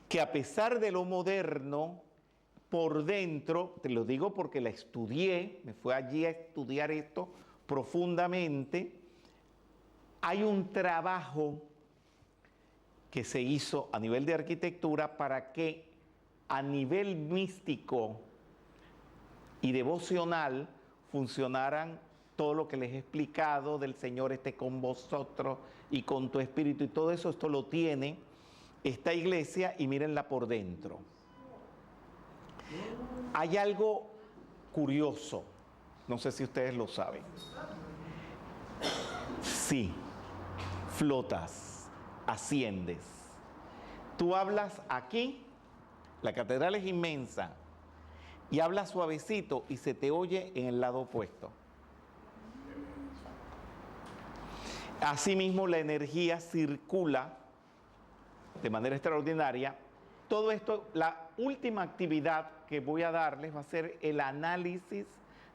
que a pesar de lo moderno, por dentro, te lo digo porque la estudié, me fui allí a estudiar esto profundamente, hay un trabajo que se hizo a nivel de arquitectura para que a nivel místico y devocional funcionaran todo lo que les he explicado del Señor esté con vosotros y con tu espíritu y todo eso, esto lo tiene esta iglesia y mírenla por dentro. Hay algo curioso, no sé si ustedes lo saben. Sí, flotas, asciendes. Tú hablas aquí, la catedral es inmensa, y hablas suavecito y se te oye en el lado opuesto. Asimismo, la energía circula de manera extraordinaria. Todo esto, la última actividad que voy a darles va a ser el análisis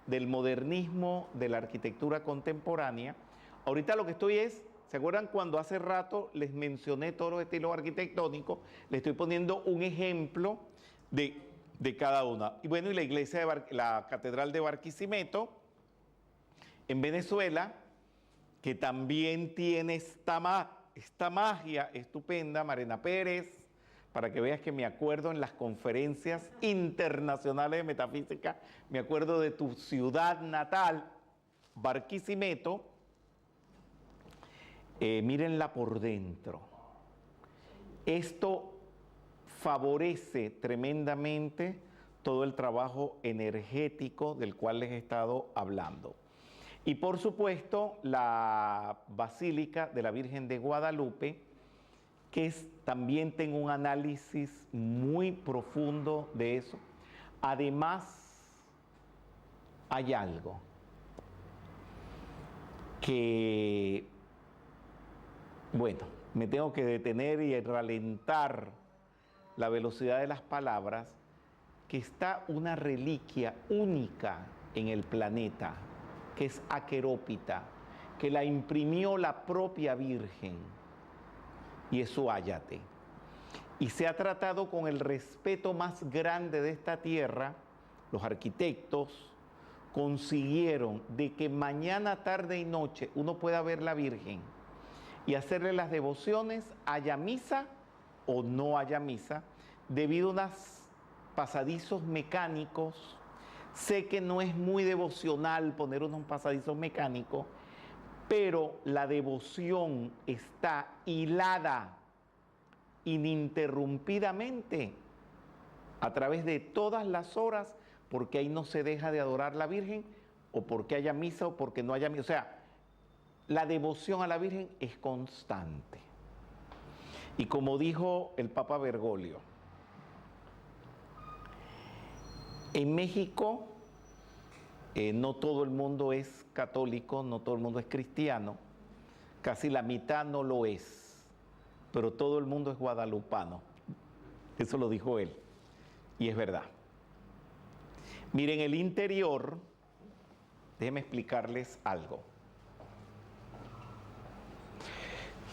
del modernismo, de la arquitectura contemporánea. Ahorita lo que estoy es, ¿se acuerdan cuando hace rato les mencioné todos los estilos arquitectónicos? Les estoy poniendo un ejemplo de cada una. Y bueno, y la iglesia la Catedral de Barquisimeto, en Venezuela, que también tiene esta magia estupenda, Marena Pérez, para que veas que me acuerdo en las conferencias internacionales de metafísica, me acuerdo de tu ciudad natal, Barquisimeto. Mírenla por dentro. Esto favorece tremendamente todo el trabajo energético del cual les he estado hablando. Y por supuesto, la Basílica de la Virgen de Guadalupe, que también tengo un análisis muy profundo de eso. Además, hay algo que, bueno, me tengo que detener y ralentar la velocidad de las palabras, que está una reliquia única en el planeta, que es Aquerópita, que la imprimió la propia Virgen, y es su áyate. Y se ha tratado con el respeto más grande de esta tierra. Los arquitectos consiguieron de que mañana, tarde y noche uno pueda ver la Virgen y hacerle las devociones, haya misa o no haya misa, debido a unos pasadizos mecánicos. Sé que no es muy devocional poner unos pasadizos mecánicos, pero la devoción está hilada ininterrumpidamente a través de todas las horas, porque ahí no se deja de adorar a la Virgen, o porque haya misa o porque no haya misa. O sea, la devoción a la Virgen es constante. Y como dijo el Papa Bergoglio, en México no todo el mundo es católico, no todo el mundo es cristiano, casi la mitad no lo es, pero todo el mundo es guadalupano. Eso lo dijo él, y es verdad. Miren, el interior, déjenme explicarles algo.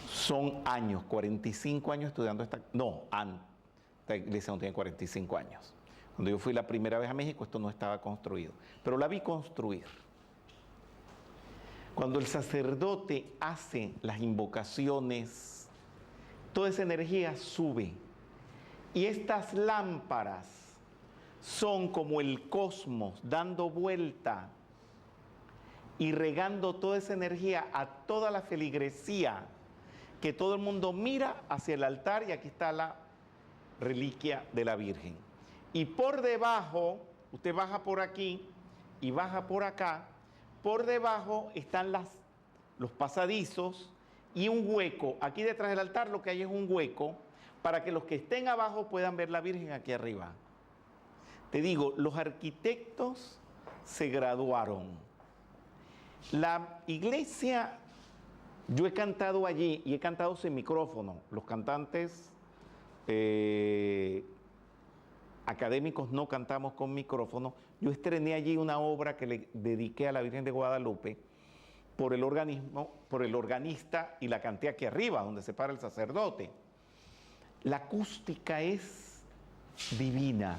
Son años, 45 años estudiando esta iglesia no tiene 45 años. Cuando yo fui la primera vez a México, esto no estaba construido, pero la vi construir. Cuando el sacerdote hace las invocaciones, toda esa energía sube. Y estas lámparas son como el cosmos dando vuelta y regando toda esa energía a toda la feligresía, que todo el mundo mira hacia el altar, y aquí está la reliquia de la Virgen. Y por debajo, usted baja por aquí y baja por acá, por debajo están los pasadizos y un hueco. Aquí detrás del altar lo que hay es un hueco para que los que estén abajo puedan ver la Virgen aquí arriba. Te digo, los arquitectos se graduaron. La iglesia, yo he cantado allí y he cantado sin micrófono. Los cantantes académicos no cantamos con micrófono. Yo estrené allí una obra que le dediqué a la Virgen de Guadalupe por el organista, y la canté aquí arriba, donde se para el sacerdote. La acústica es divina.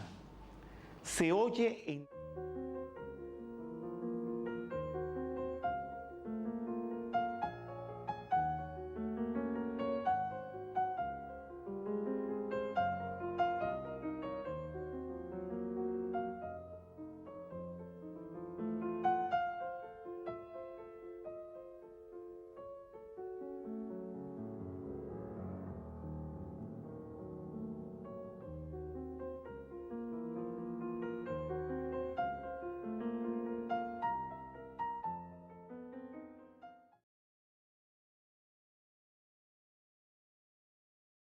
Se oye en...